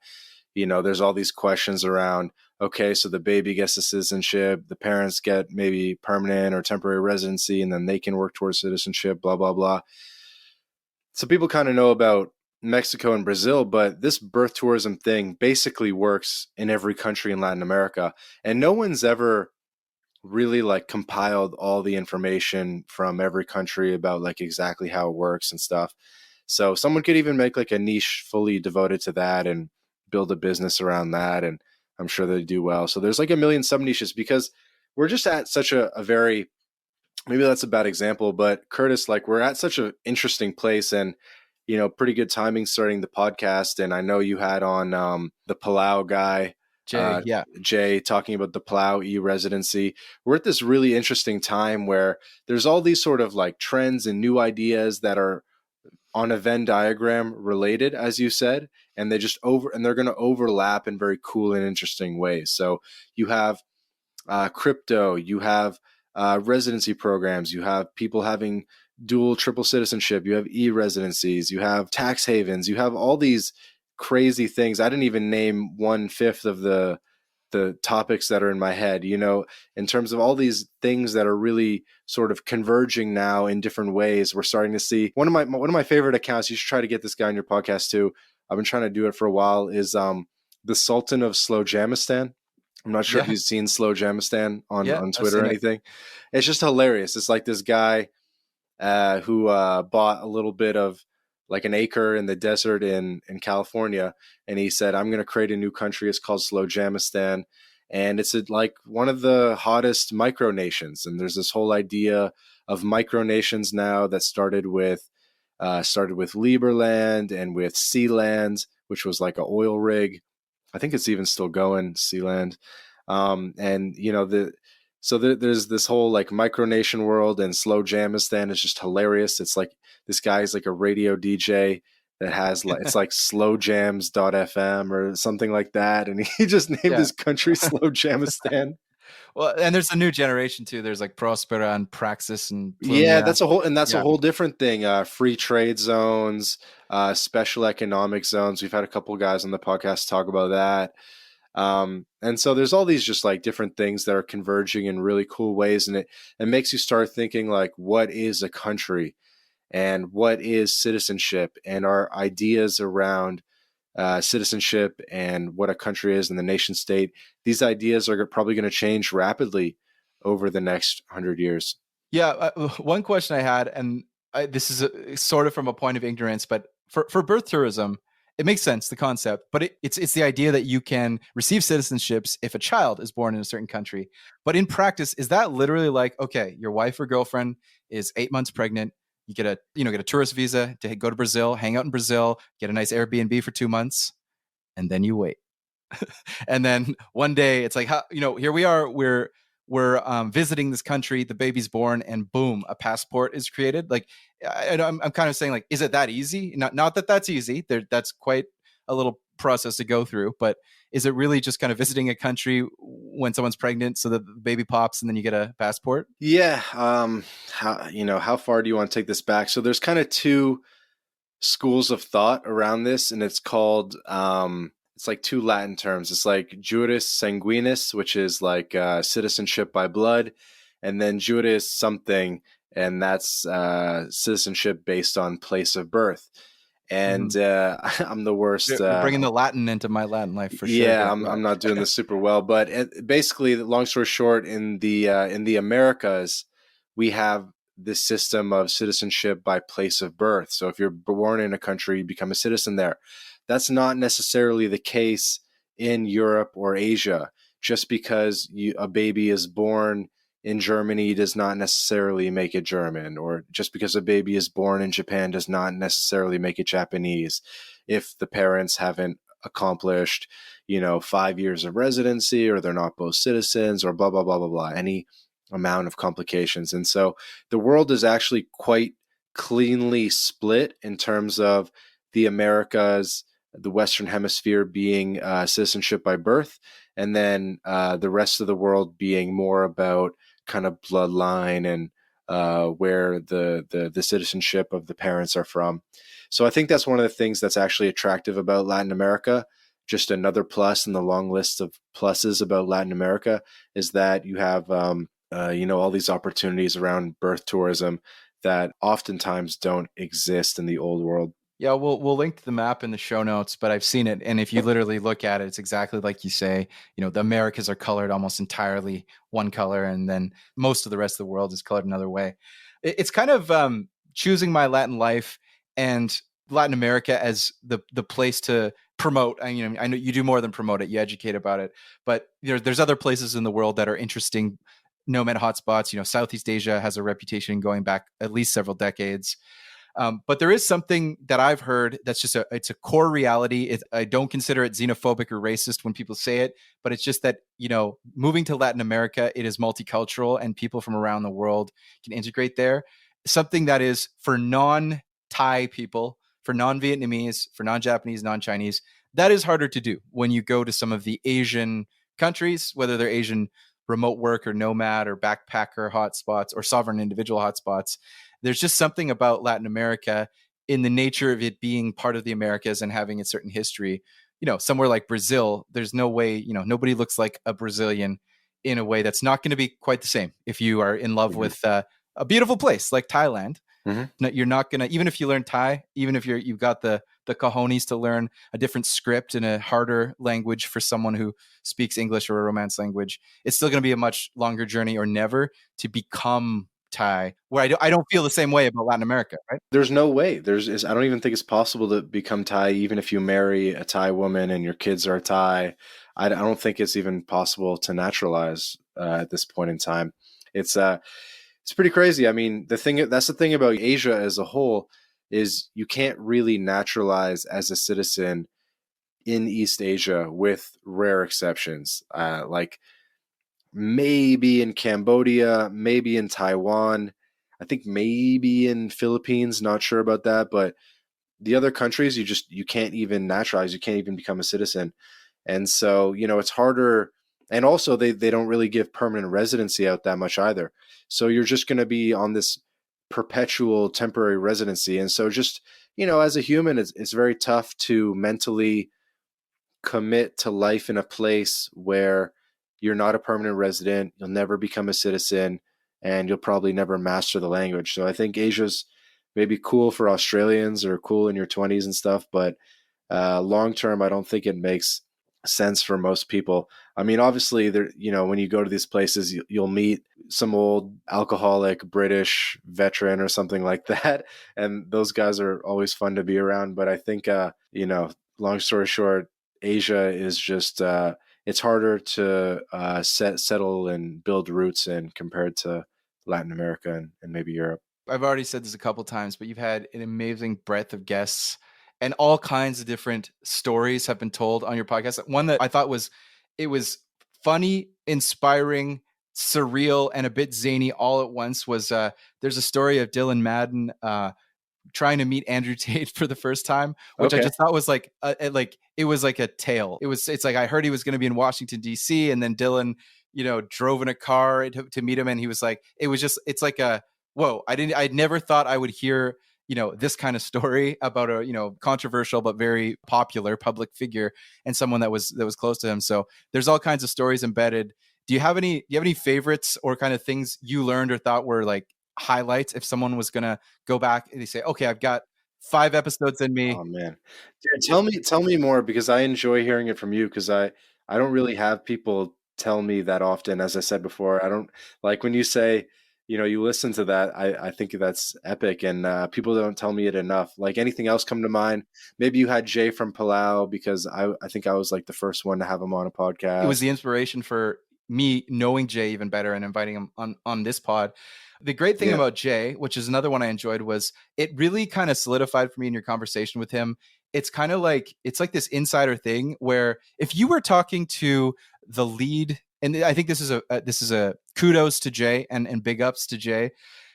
there's all these questions around. Okay, so the baby gets the citizenship, the parents get maybe permanent or temporary residency, and then they can work towards citizenship. Blah blah blah. So people kind of know about Mexico and Brazil, but this birth tourism thing basically works in every country in Latin America. And no one's ever really like compiled all the information from every country about like exactly how it works and stuff. So someone could even make like a niche fully devoted to that and build a business around that. And I'm sure they do well. So there's like a million sub niches because we're just at such a very, maybe that's a bad example, but Curtis, like we're at such an interesting place and pretty good timing starting the podcast. And I know you had on the Palau guy, Jay, yeah. Jay, talking about the Palau e-residency. We're at this really interesting time where there's all these sort of like trends and new ideas that are on a Venn diagram related, as you said, and they're going to overlap in very cool and interesting ways. So you have crypto, you have residency programs, you have people having dual, triple citizenship, you have e-residencies, you have tax havens, you have all these crazy things. I didn't even name 1/5 of the topics that are in my head, in terms of all these things that are really sort of converging now in different ways. We're starting to see one of my favorite accounts. You should try to get this guy on your podcast too. I've been trying to do it for a while. Is the Sultan of Slow Jamistan. I'm not sure if Yeah. you've seen Slow Jamistan Yeah, on I've Twitter or seen it. anything. It's just hilarious. It's like this guy who bought a little bit of like an acre in the desert in California, and he said, "I'm going to create a new country. It's called Slow Jamistan, and it's like one of the hottest micronations. And there's this whole idea of micronations now that started with Liberland and with Sealand, which was like an oil rig. I think it's even still going, Sealand. And there's this whole like micronation world, and Slow Jamistan is just hilarious. It's like this guy's like a radio DJ that has like it's like slowjams.fm or something like that, and he just named Yeah. his country Slow Jamistan. Well, and there's a new generation too. There's like Prospera and Praxis and Yeah, Plumia. that's a Yeah. whole different thing. Free trade zones, special economic zones. We've had a couple guys on the podcast talk about that. And so there's all these just like different things that are converging in really cool ways, and it makes you start thinking like, what is a country, and what is citizenship, and our ideas around citizenship and what a country is and the nation state. These ideas are probably going to change rapidly over the next 100 years. Yeah. One question I had, and this is sort of from a point of ignorance, but for birth tourism, it makes sense, the concept, but it's the idea that you can receive citizenships if a child is born in a certain country. But in practice, is that literally like, okay, your wife or girlfriend is 8 months pregnant, you get a tourist visa to go to Brazil, hang out in Brazil, get a nice Airbnb for 2 months, and then you wait. And then one day it's like, here we are, we're visiting this country, the baby's born, and boom, a passport is created. Like I'm kind of saying, like, is it that easy? Not that that's easy. That's quite a little process to go through, but is it really just kind of visiting a country when someone's pregnant so that the baby pops and then you get a passport? Yeah. How far do you want to take this back? So there's kind of two schools of thought around this, and it's like two Latin terms. It's like juris sanguinis, which is like citizenship by blood, and then juris something, and that's citizenship based on place of birth. Mm-hmm. And I'm the worst. You're bringing the Latin into my Latin life for sure Yeah, here. I'm Yeah. I'm not doing this super well, but basically, long story short, in the Americas, we have this system of citizenship by place of birth. So if you're born in a country, you become a citizen there. That's not necessarily the case in Europe or Asia. just because a baby is born in Germany does not necessarily make it German, or just because a baby is born in Japan does not necessarily make it Japanese if the parents haven't accomplished, 5 years of residency, or they're not both citizens, or blah, blah, blah, blah, blah, any amount of complications. And so the world is actually quite cleanly split in terms of the Americas, the Western Hemisphere being citizenship by birth, and then the rest of the world being more about kind of bloodline and where the citizenship of the parents are from. So I think that's one of the things that's actually attractive about Latin America. Just another plus in the long list of pluses about Latin America is that you have all these opportunities around birth tourism that oftentimes don't exist in the old world. Yeah, we'll link to the map in the show notes, but I've seen it, and if you literally look at it, it's exactly like you say. The Americas are colored almost entirely one color, and then most of the rest of the world is colored another way. It's kind of choosing my Latin life and Latin America as the place to promote. I know you do more than promote it; you educate about it. But there's other places in the world that are interesting nomad hotspots. Southeast Asia has a reputation going back at least several decades. But there is something that I've heard that's just it's a core reality. I don't consider it xenophobic or racist when people say it, but it's just that, moving to Latin America, it is multicultural and people from around the world can integrate there. Something that is for non-Thai people, for non-Vietnamese, for non-Japanese, non-Chinese, that is harder to do when you go to some of the Asian countries, whether they're Asian remote work or nomad or backpacker hotspots or sovereign individual hotspots. There's just something about Latin America in the nature of it being part of the Americas and having a certain history. Somewhere like Brazil, there's no way, nobody looks like a Brazilian in a way that's not going to be quite the same if you are in love Mm-hmm. with a beautiful place like Thailand. Mm-hmm. You're not gonna, even if you learn Thai, even if you've got the cojones to learn a different script and a harder language for someone who speaks English or a Romance language, it's still going to be a much longer journey or never to become Thai. Where I don't feel the same way about Latin America, right? There's no way. I don't even think it's possible to become Thai, even if you marry a Thai woman and your kids are Thai. I don't think it's even possible to naturalize at this point in time. It's uh, it's pretty crazy. I mean, that's the thing about Asia as a whole is you can't really naturalize as a citizen in East Asia, with rare exceptions. Like maybe in Cambodia, maybe in Taiwan. I think maybe in Philippines, not sure about that, but the other countries you can't even naturalize, you can't even become a citizen. And so, it's harder, and also they don't really give permanent residency out that much either. So you're just going to be on this perpetual temporary residency. And so just, as a human, it's very tough to mentally commit to life in a place where you're not a permanent resident, you'll never become a citizen, and you'll probably never master the language. So I think Asia's maybe cool for Australians or cool in your 20s and stuff, but long term, I don't think it makes sense for most people. I mean, obviously, when you go to these places, you'll meet some old alcoholic British veteran or something like that, and those guys are always fun to be around. But I think, long story short, Asia is just it's harder to settle and build roots in compared to Latin America and maybe Europe. I've already said this a couple times, but you've had an amazing breadth of guests and all kinds of different stories have been told on your podcast. One that I thought it was funny, inspiring, surreal, and a bit zany all at once was there's a story of Dylan Madden trying to meet Andrew Tate for the first time, which I Okay. just thought was like it was like a tale. It's like I heard he was going to be in Washington D.C. and then Dylan, drove in a car to meet him, and he was like, it's like a whoa. I'd never thought I would hear this kind of story about a controversial but very popular public figure and someone that was close to him. So there's all kinds of stories embedded. Do you have any favorites or kind of things you learned or thought were like highlights if someone was gonna go back and they say, okay, I've got 5 episodes in me? Oh man, dude, tell me more because I enjoy hearing it from you because I don't really have people tell me that often. As I said before, I don't like when you say you listen to that. I think that's epic, and people don't tell me it enough. Like anything else come to mind? Maybe you had Jay from Palau because I think I was like the first one to have him on a It was podcast. the inspiration for me knowing Jay even better and inviting him on this pod. The great thing Yeah. about Jay, which is another one I enjoyed, was it really kind of solidified for me in your conversation with him. It's kind of like it's like this insider thing where if you were talking to the lead, and I think this is a kudos to Jay and big ups to Jay.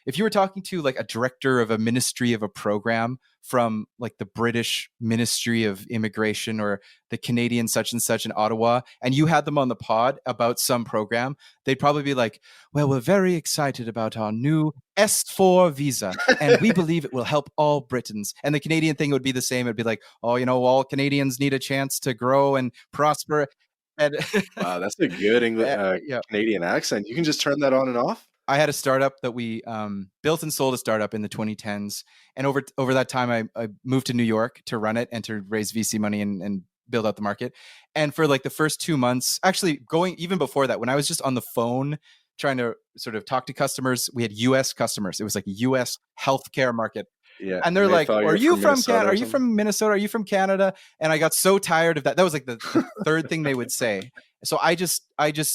If you were talking to like a director of a ministry of a program from like the British Ministry of Immigration or the Canadian such and such in Ottawa, and you had them on the pod about some program, they'd probably be like, well, we're very excited about our new S4 visa, and we believe it will help all Britons. And the Canadian thing would be the same. It'd be like, oh, all Canadians need a chance to grow and prosper. And Wow, that's a good English yeah, Canadian accent. You can just turn that on and off. I had a startup that we built and sold a startup in the 2010s, and over that time, I moved to New York to run it and to raise VC money and build out the market. And for like the first 2 months, actually going even before that, when I was just on the phone trying to sort of talk to customers, we had U.S. customers. It was like a U.S. healthcare market, Yeah, and they're and they like, thought you "Are were you from from Minnesota Canada? Are or you something. from Minnesota? Are you from Canada?" And I got so tired of that. That was like the third thing they would say. So I just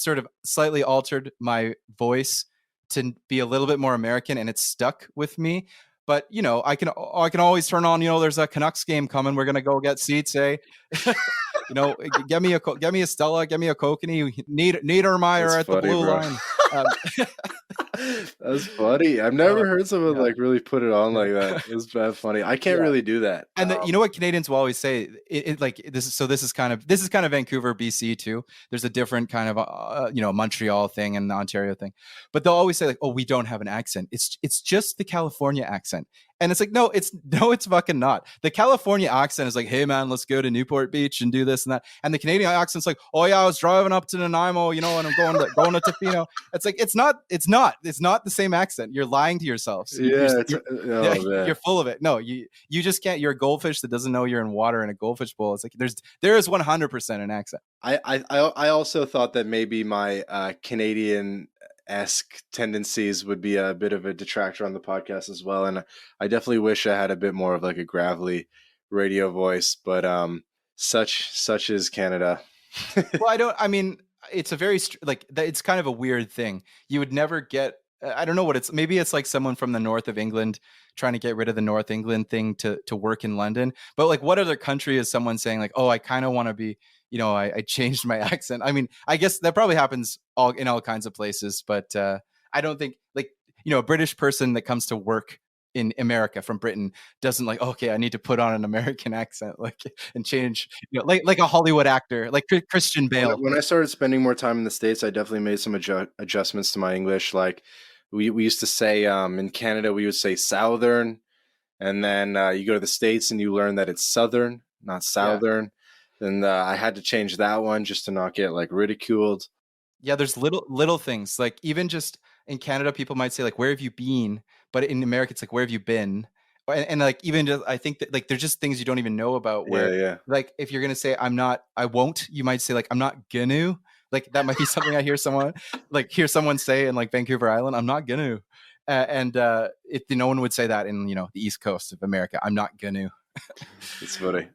sort of slightly altered my voice to be a little bit more American, and it stuck with me. But I can always turn on. There's a Canucks game coming. We're gonna go get seats. Get me a Stella, get me a Kokanee. That's Niedermeyer at the funny, blue bro. line. Um, That's funny. I've uh, never heard someone yeah, like really put it on like yeah. that. It's bad funny. I can't Yeah. really do that. And you know what Canadians will always say, like this is kind of Vancouver, BC too. There's a different kind of Montreal thing and the Ontario thing, but they'll always say like, oh, we don't have an accent. It's just the California accent, and it's like no, it's fucking not. The California accent is like, hey man, let's go to Newport Beach and do this and that, and the Canadian accent's like, oh yeah, I was driving up to Nanaimo, and I'm going to Tofino. It's like it's not the same accent. You're lying to yourselves. Yeah, Yeah, oh you're man. full of it. No, you just can't. You're a goldfish that doesn't know you're in water in a goldfish bowl. It's like there is 100% an accent. I also thought that maybe my Canadian esque tendencies would be a bit of a detractor on the podcast as well, and I definitely wish I had a bit more of like a gravelly radio voice, but such is Canada. Well, I don't. I mean, it's a very like it's kind of a weird thing. You would never get. I don't know what it's. Maybe it's like someone from the north of England trying to get rid of the North England thing to work in London. But like, what other country is someone saying like, oh, I kind of want to be. I changed my accent. I mean, I guess that probably happens all kinds of places, but I don't think like a British person that comes to work in America from Britain doesn't like, okay, I need to put on an American accent like and change, like a Hollywood actor, like Christian Bale. When I started spending more time in the States, I definitely made some adjustments to my English. Like we used to say in Canada, we would say Southern, and then you go to the States and you learn that it's Southern, not Yeah. Southern. Then I had to change that one just to not get like ridiculed. Yeah, there's little things like even just in Canada, people might say like, "Where have you been?" But in America, it's like, "Where have you been?" And like even just I think that like there's just things you don't even know about. Yeah, Where yeah. like if you're gonna say I'm not, I won't, you might say like I'm not gonna. Like that might be something I hear someone say in like Vancouver Island. I'm not gonna, and if no one would say that in the East Coast of America. I'm not gonna. It's funny.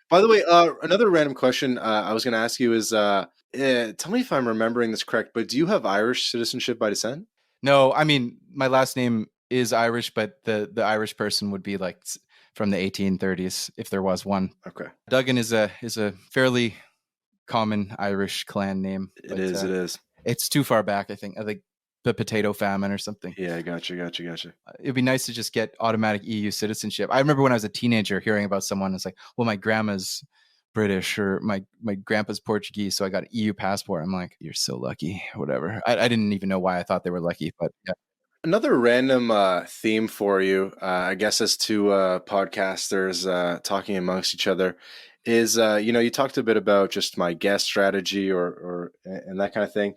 By the way, another random question I was going to ask you is, tell me if I'm remembering this correct, but do you have Irish citizenship by descent? No, I mean my last name is Irish, but the Irish person would be like from the 1830s if there was one. Okay, Duggan is a fairly common Irish clan name, it but is. It is. it's too far back. I think the potato famine or something. Yeah, gotcha. It'd be nice to just get automatic EU citizenship. I remember when I was a teenager hearing about someone. It's like, well, my grandma's British or my grandpa's Portuguese, so I got an EU passport. I'm like, you're so lucky, whatever. I didn't even know why I thought they were lucky, but yeah. Another random theme for you, I guess, as two podcasters talking amongst each other, is you talked a bit about just my guest strategy or and that kind of thing.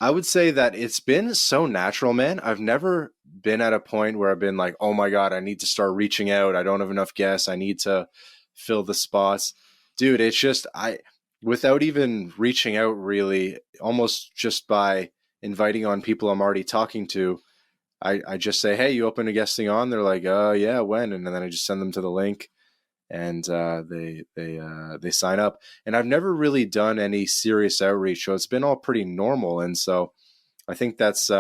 I would say that it's been so natural, man. I've never been at a point where I've been like, oh my God, I need to start reaching out. I don't have enough guests. I need to fill the spots. Dude, it's just, without even reaching out really, almost just by inviting on people I'm already talking to, I just say, hey, you open a guesting on? They're like, yeah, when? And then I just send them to the link, and they sign up. And I've never really done any serious outreach, so it's been all pretty normal. And so I think that's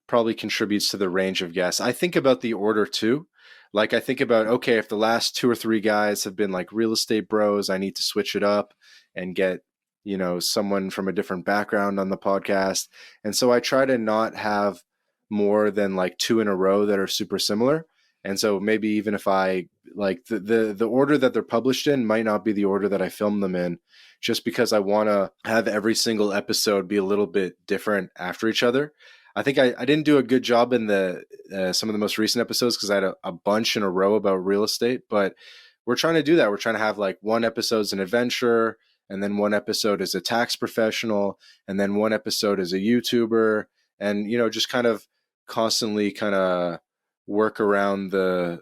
probably contributes to the range of guests. I think about the order too. Like I think about, okay, if the last two or three guys have been like real estate bros, I need to switch it up and get, someone from a different background on the podcast. And so I try to not have more than like two in a row that are super similar. And so maybe even if I like the order that they're published in might not be the order that I film them in, just because I want to have every single episode be a little bit different after each other. I think I didn't do a good job in the some of the most recent episodes because I had a bunch in a row about real estate. But we're trying to do that. We're trying to have like one episode's an adventure, and then one episode is a tax professional, and then one episode is a YouTuber, and just kind of constantly kind of work around the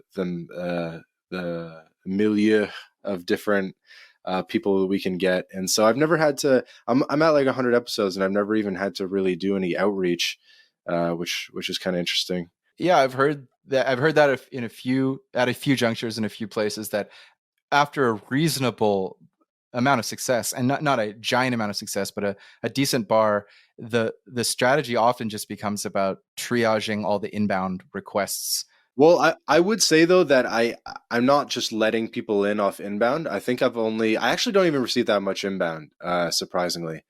milieu of different people that we can get. And so I've never had to. I'm at like 100 episodes, and I've never even had to really do any outreach, which is kind of interesting. Yeah, I've heard that. I've heard that in a few at a few junctures in a few places that after a reasonable amount of success, and not a giant amount of success, but a decent bar, the strategy often just becomes about triaging all the inbound requests. Well, I would say though that I'm not just letting people in off inbound. I think I actually don't even receive that much inbound, surprisingly.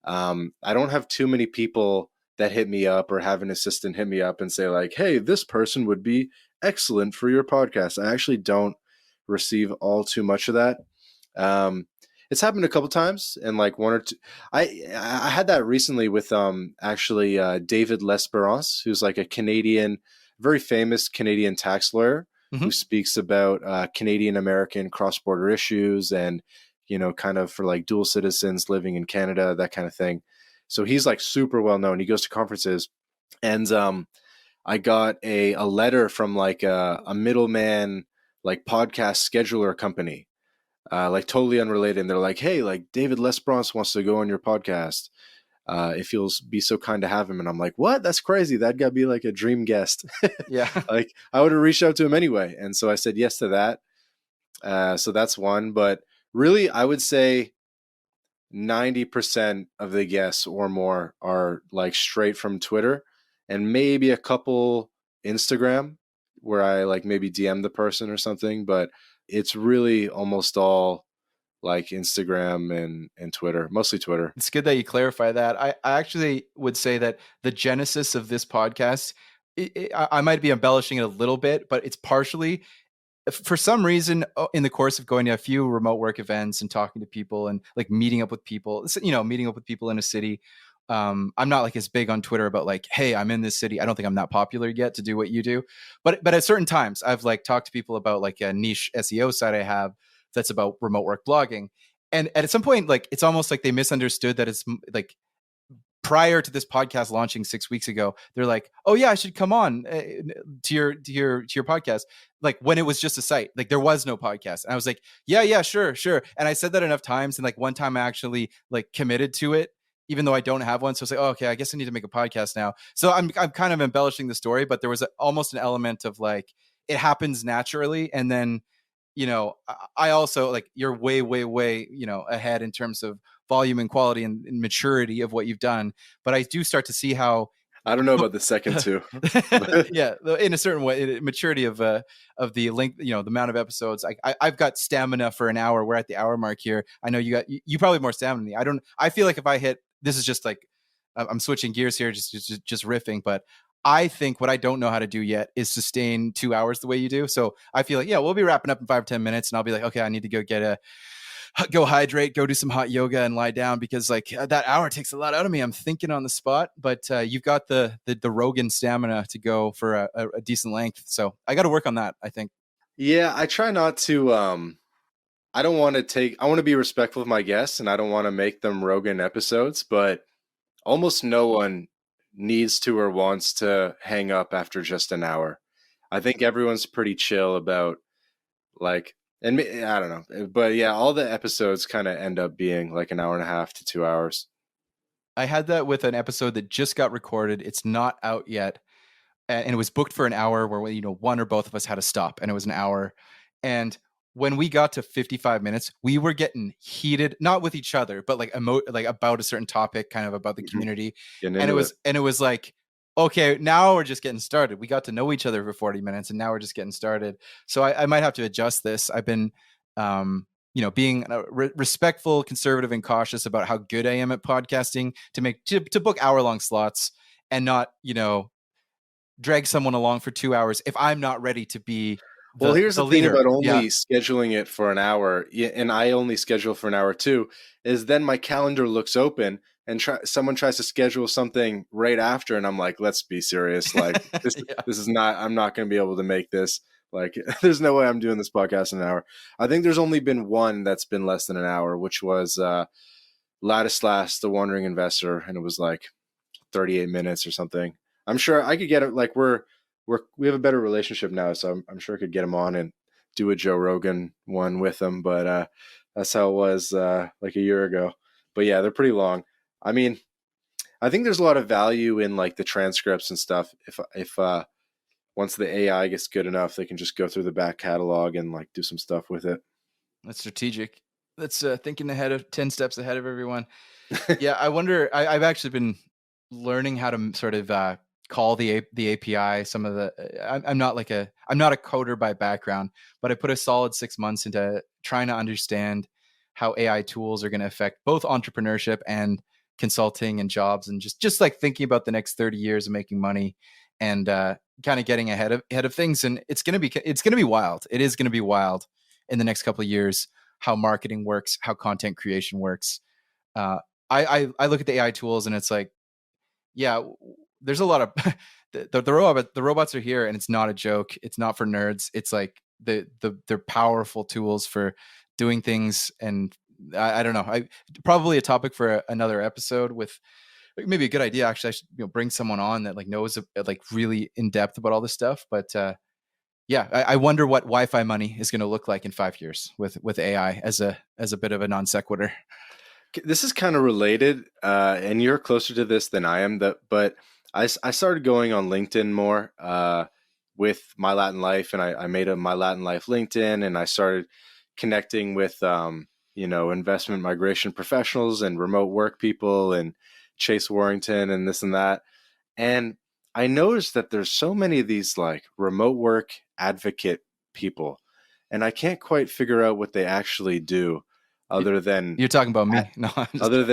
I don't have too many people that hit me up or have an assistant hit me up and say like, "Hey, this person would be excellent for your podcast." I actually don't receive all too much of that. Um, it's happened a couple times, and like one or two. I had that recently with actually David L'Esperance, who's like a Canadian, very famous Canadian tax lawyer who Mm-hmm. speaks about Canadian American cross border issues and kind of for like dual citizens living in Canada, that kind of thing. So he's like super well known. He goes to conferences, and I got a letter from like a middleman like podcast scheduler company, like totally unrelated. And they're like, "Hey, like David Lesbronce wants to go on your podcast. If you'll be so kind to have him." And I'm like, "What? That's crazy. That got to be like a dream guest." Yeah. Like I would have reached out to him anyway. And so I said yes to that. So that's one. But really, I would say 90% of the guests or more are like straight from Twitter, and maybe a couple Instagram where I like maybe DM the person or something, but it's really almost all like Instagram and Twitter, mostly Twitter. It's good that you clarify that. I actually would say that the genesis of this podcast, I might be embellishing it a little bit, but it's partially for some reason in the course of going to a few remote work events and talking to people and like meeting up with people, meeting up with people in a city. I'm not like as big on Twitter about like, hey, I'm in this city. I don't think I'm that popular yet to do what you do, but at certain times I've like talked to people about like a niche SEO site I have that's about remote work blogging. And at some point, like it's almost like they misunderstood that it's like prior to this podcast launching 6 weeks ago, they're like, "Oh yeah, I should come on to your podcast." Like when it was just a site, like there was no podcast, and I was like, "Yeah, yeah, sure, sure." And I said that enough times, and like one time I actually like committed to it, even though I don't have one. So I was like, "Oh, okay, I guess I need to make a podcast now." So I'm kind of embellishing the story, but there was almost an element of like it happens naturally, and then I also like you're way, way, way, ahead in terms of volume and quality and maturity of what you've done. But I do start to see how, I don't know about the second two, but yeah, in a certain way, maturity of the length, the amount of episodes. I've got stamina for an hour. We're at the hour mark here. I know you probably have more stamina than me. I don't. I feel like if I hit, this is just like I'm switching gears here, just riffing, but. I think what I don't know how to do yet is sustain 2 hours the way you do. So I feel like, yeah, we'll be wrapping up in 5 or 10 minutes and I'll be like, okay, I need to go hydrate, go do some hot yoga and lie down because like that hour takes a lot out of me. I'm thinking on the spot, but you've got the Rogan stamina to go for a decent length. So I got to work on that, I think. yeah, I try not to. I don't want to take. I want to be respectful of my guests, and I don't want to make them Rogan episodes, but almost no one needs to or wants to hang up after just an hour. I think everyone's pretty chill about like, and I don't know, but yeah, all the episodes kind of end up being like an hour and a half to 2 hours. I had that with an episode that just got recorded. It's not out yet. and it was booked for an hour where one or both of us had to stop, and it was an hour. And when we got to 55 minutes, we were getting heated, not with each other, but like about a certain topic, kind of about the Mhm. community. Getting And into it. it was like, okay, now we're just getting started. We got to know each other for 40 minutes, and now we're just getting started. So I might have to adjust this. I've been being respectful, conservative, and cautious about how good I am at podcasting to book hour-long slots and not drag someone along for 2 hours if I'm not ready to be Well, here's the the thing leader. about Yeah. only scheduling it for an hour, and I only schedule for an hour too, is then my calendar looks open and someone tries to schedule something right after, and I'm like, let's be serious. Like Yeah. this is not. I'm not going to be able to make this. Like, there's no way I'm doing this podcast in an hour. I think there's only been one that's been less than an hour, which was Ladislas, the Wandering Investor, and it was like 38 minutes or something. I'm sure I could get it. Like we have a better relationship now, so I'm sure I could get him on and do a Joe Rogan one with him. But that's how it was like a year ago. But yeah, they're pretty long. I mean, I think there's a lot of value in like the transcripts and stuff. If once the AI gets good enough, they can just go through the back catalog and like do some stuff with it. That's strategic. That's thinking ahead of 10 steps ahead of everyone. Yeah, I wonder. I've actually been learning how to sort of call the API. Some of the I'm not a coder by background, but I put a solid 6 months into trying to understand how AI tools are going to affect both entrepreneurship and consulting and jobs, and just like thinking about the next 30 years of making money and kind of getting ahead of things. And it's gonna be wild. It is gonna be wild in the next couple of years how marketing works, how content creation works. Uh, I look at the AI tools and it's like, yeah, there's a lot of the robots are here, and it's not a joke. It's not for nerds. It's like they're powerful tools for doing things. And I don't know. I probably a topic for another episode with maybe a good idea. Actually, I should bring someone on that like knows like really in depth about all this stuff. But yeah, I wonder what Wi-Fi money is going to look like in 5 years with AI as a bit of a non sequitur. This is kind of related, and you're closer to this than I am. But I started going on LinkedIn more with My Latin Life, and I made a My Latin Life LinkedIn, and I started connecting with investment migration professionals and remote work people and Chase Warrington and this and that. And I noticed that there's so many of these like remote work advocate people, and I can't quite figure out what they actually do other than You're talking about me. No, I'm just other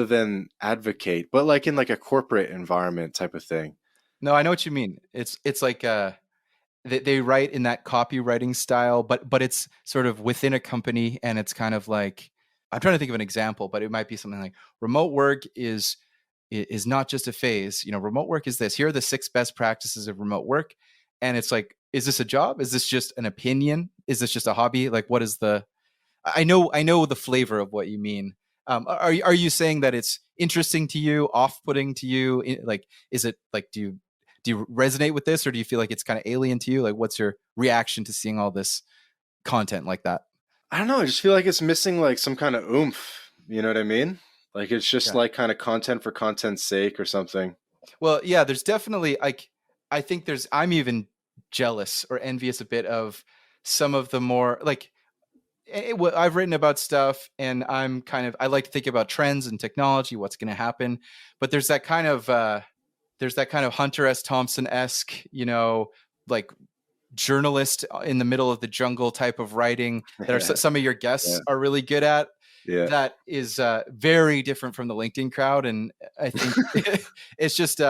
than advocate, but like in like a corporate environment type of thing. no, I know what you mean. It's like they write in that copywriting style, but it's sort of within a company, and it's kind of like I'm trying to think of an example, but it might be something like remote work is not just a phase. Remote work is this. Here are the 6 best practices of remote work, and it's like, is this a job? Is this just an opinion? Is this just a hobby? Like, what is the? I know the flavor of what you mean. Are you saying that it's interesting to you, off-putting to you? Like, is it like do you resonate with this, or do you feel like it's kind of alien to you? Like, what's your reaction to seeing all this content like that? I don't know. I just feel like it's missing like some kind of oomph. You know what I mean? Like it's just Yeah. like kind of content for content's sake or something. Well, yeah, there's definitely like I think I'm even jealous or envious a bit of some of the more like I've written about stuff, and I like to think about trends and technology, what's going to happen, but there's that kind of Hunter S. Thompson esque, like journalist in the middle of the jungle type of writing that some of your guests Yeah. are really good at. Yeah. That is very different from the LinkedIn crowd, and I think it's just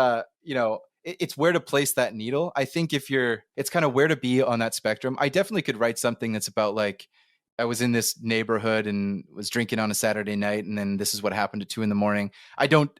it's where to place that needle. I think it's kind of where to be on that spectrum. I definitely could write something that's about like I was in this neighborhood and was drinking on a Saturday night, and then this is what happened at 2 a.m.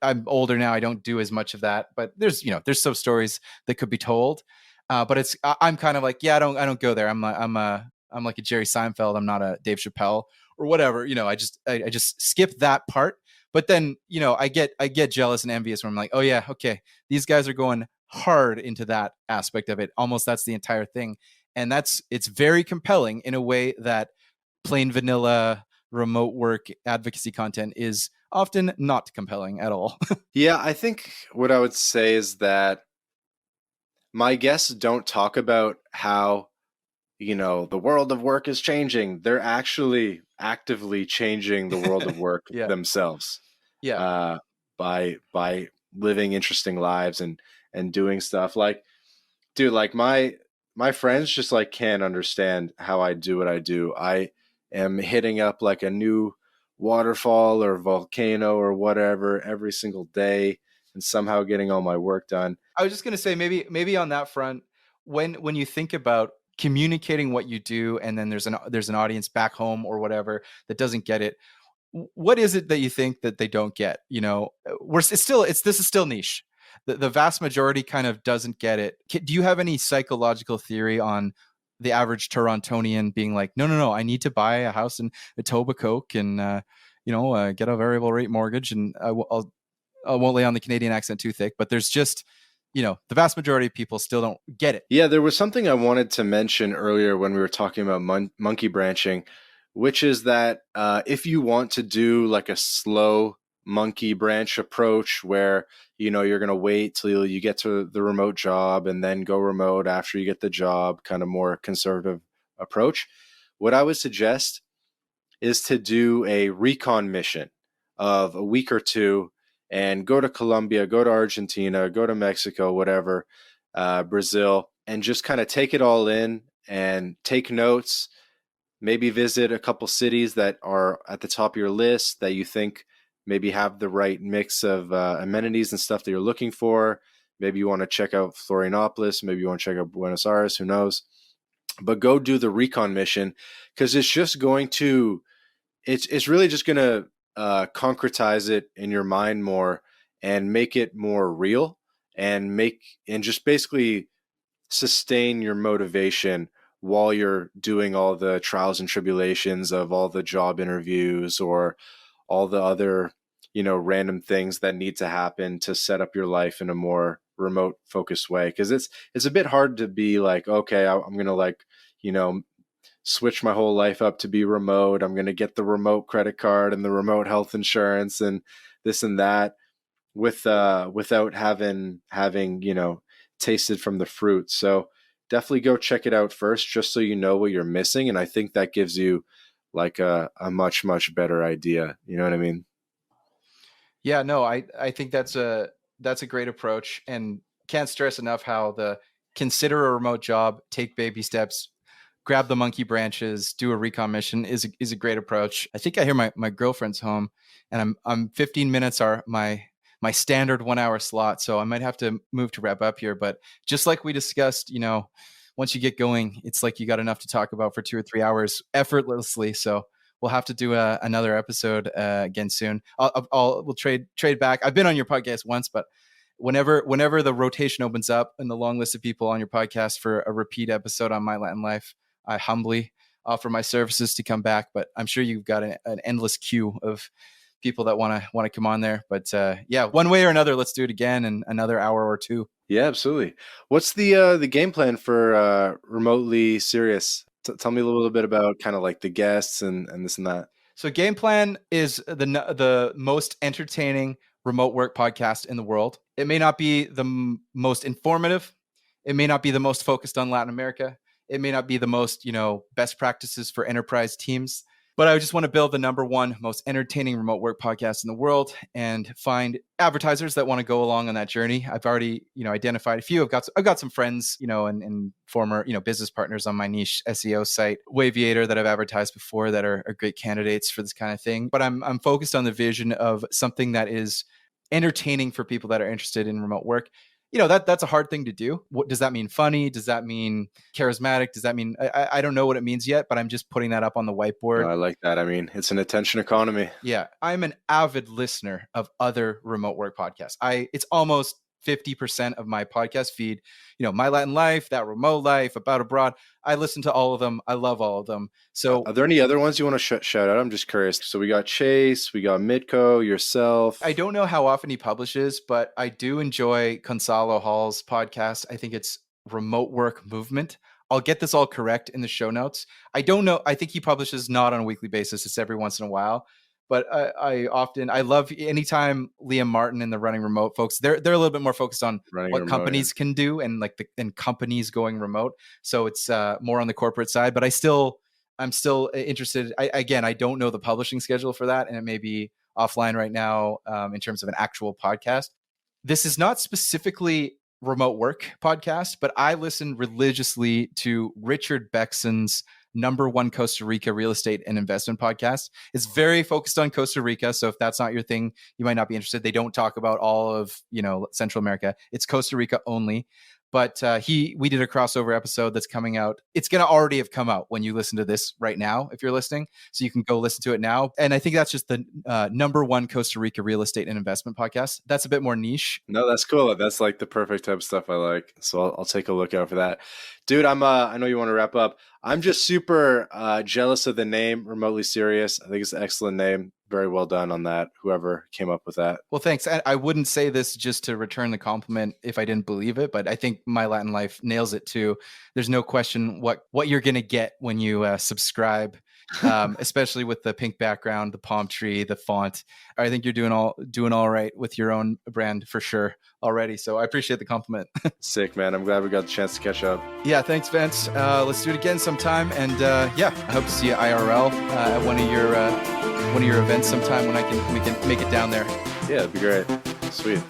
I'm older now. I don't do as much of that, but there's some stories that could be told. But I'm kind of like, yeah, I don't go there. I'm like a Jerry Seinfeld. I'm not a Dave Chappelle or whatever. I just skip that part. But then, I get jealous and envious when I'm like, oh yeah, okay, these guys are going hard into that aspect of it. Almost that's the entire thing. And it's very compelling in a way that plain vanilla remote work advocacy content is often not compelling at all. Yeah, I think what I would say is that my guests don't talk about how, the world of work is changing. They're actually actively changing the world of work Yeah. themselves, Yeah. uh, by living interesting lives and doing stuff. Like, dude, like my friends just like can't understand how I do what I do. I am hitting up like a new waterfall or volcano or whatever every single day and somehow getting all my work done. I was just gonna say, maybe on that front, when you think about communicating what you do, and then there's an audience back home or whatever that doesn't get it, what is it that you think that they don't get? This is still niche. The vast majority kind of doesn't get it. Do you have any psychological theory on the average Torontonian being like, no, no, no, I need to buy a house in Etobicoke and get a variable rate mortgage, and I won't lay on the Canadian accent too thick, but there's just, the vast majority of people still don't get it. Yeah, there was something I wanted to mention earlier when we were talking about monkey branching, which is that if you want to do like a slow monkey branch approach where you're going to wait till you get to the remote job and then go remote after you get the job, kind of more conservative approach, what I would suggest is to do a recon mission of a week or two and go to Colombia, go to Argentina, go to Mexico, whatever, Brazil, and just kind of take it all in and take notes. Maybe visit a couple cities that are at the top of your list that you think maybe have the right mix of amenities and stuff that you're looking for. Maybe you want to check out Florianopolis. Maybe you want to check out Buenos Aires. Who knows? But go do the recon mission because it's really just going to concretize it in your mind more and make it more real and just basically sustain your motivation while you're doing all the trials and tribulations of all the job interviews or all the other random things that need to happen to set up your life in a more remote focused way, because it's a bit hard to be like, okay, I'm gonna like you know switch my whole life up to be remote. I'm going to get the remote credit card and the remote health insurance and this and that without having tasted from the fruit. So definitely go check it out first, just so you know what you're missing, and I think that gives you like a much better idea. You know what I mean? Yeah, no, I think that's a great approach, and can't stress enough how the consider a remote job, take baby steps, grab the monkey branches, do a recon mission is a great approach. I think I hear my girlfriend's home, and I'm 15 minutes are my standard 1 hour slot, so I might have to move to wrap up here. But just like we discussed, once you get going, it's like you got enough to talk about for 2 or 3 hours effortlessly. So we'll have to do another episode again soon. We'll trade back. I've been on your podcast once, but whenever the rotation opens up in the long list of people on your podcast for a repeat episode on My Latin Life, I humbly offer my services to come back. But I'm sure you've got an endless queue of people that want to come on there. But yeah, one way or another, let's do it again in another hour or two. Yeah, absolutely. What's the game plan for remotely serious? Tell me a little bit about kind of like the guests and this and that. So Game Plan is the most entertaining remote work podcast in the world. It may not be the most informative. It may not be the most focused on Latin America. It may not be the most, best practices for enterprise teams. But I just want to build the number one most entertaining remote work podcast in the world and find advertisers that want to go along on that journey. I've already, identified a few. I've got some friends, and former, business partners on my niche SEO site, Waviator, that I've advertised before that are great candidates for this kind of thing. But I'm focused on the vision of something that is entertaining for people that are interested in remote work. That's a hard thing to do. What does that mean? Funny? Does that mean charismatic? Does that mean I don't know what it means yet, but I'm just putting that up on the whiteboard. No, I like that. I mean, it's an attention economy. Yeah, I'm an avid listener of other remote work podcasts. It's almost 50% of my podcast feed. My Latin Life, That Remote Life, About Abroad. I listen to all of them. I love all of them. So are there any other ones you want to shout out? I'm just curious. So we got Chase, we got Mitko, yourself. I don't know how often he publishes, but I do enjoy Gonzalo Hall's podcast. I think it's Remote Work Movement. I'll get this all correct in the show notes. I don't know. I think he publishes not on a weekly basis. It's every once in a while. But I love anytime Liam Martin and the Running Remote folks. They're a little bit more focused on Running what remote. Yeah. companies can do and and companies going remote. So it's more on the corporate side. But I'm still interested. Again, I don't know the publishing schedule for that, and it may be offline right now in terms of an actual podcast. This is not specifically remote work podcast, but I listen religiously to Richard Bexon's #1 Costa Rica real estate and investment podcast. It's very focused on Costa Rica. So if that's not your thing, you might not be interested. They don't talk about all of, Central America. It's Costa Rica only. But we did a crossover episode that's coming out. It's going to already have come out when you listen to this right now, if you're listening. So you can go listen to it now. And I think that's just the #1 Costa Rica real estate and investment podcast. That's a bit more niche. No, that's cool. That's like the perfect type of stuff I like. So I'll take a look out for that. Dude, I know you want to wrap up. I'm just super jealous of the name Remotely Serious. I think it's an excellent name. Very well done on that, whoever came up with that. Well, thanks. I wouldn't say this just to return the compliment if I didn't believe it, but I think My Latin Life nails it too. There's no question what you're going to get when you subscribe, especially with the pink background, the palm tree, the font. I think you're doing all right with your own brand for sure already. So I appreciate the compliment. Sick, man. I'm glad we got the chance to catch up. Yeah, thanks, Vance. Let's do it again sometime. And I hope to see you IRL at one of your events sometime when we can make it down there. Yeah, it'd be great. Sweet.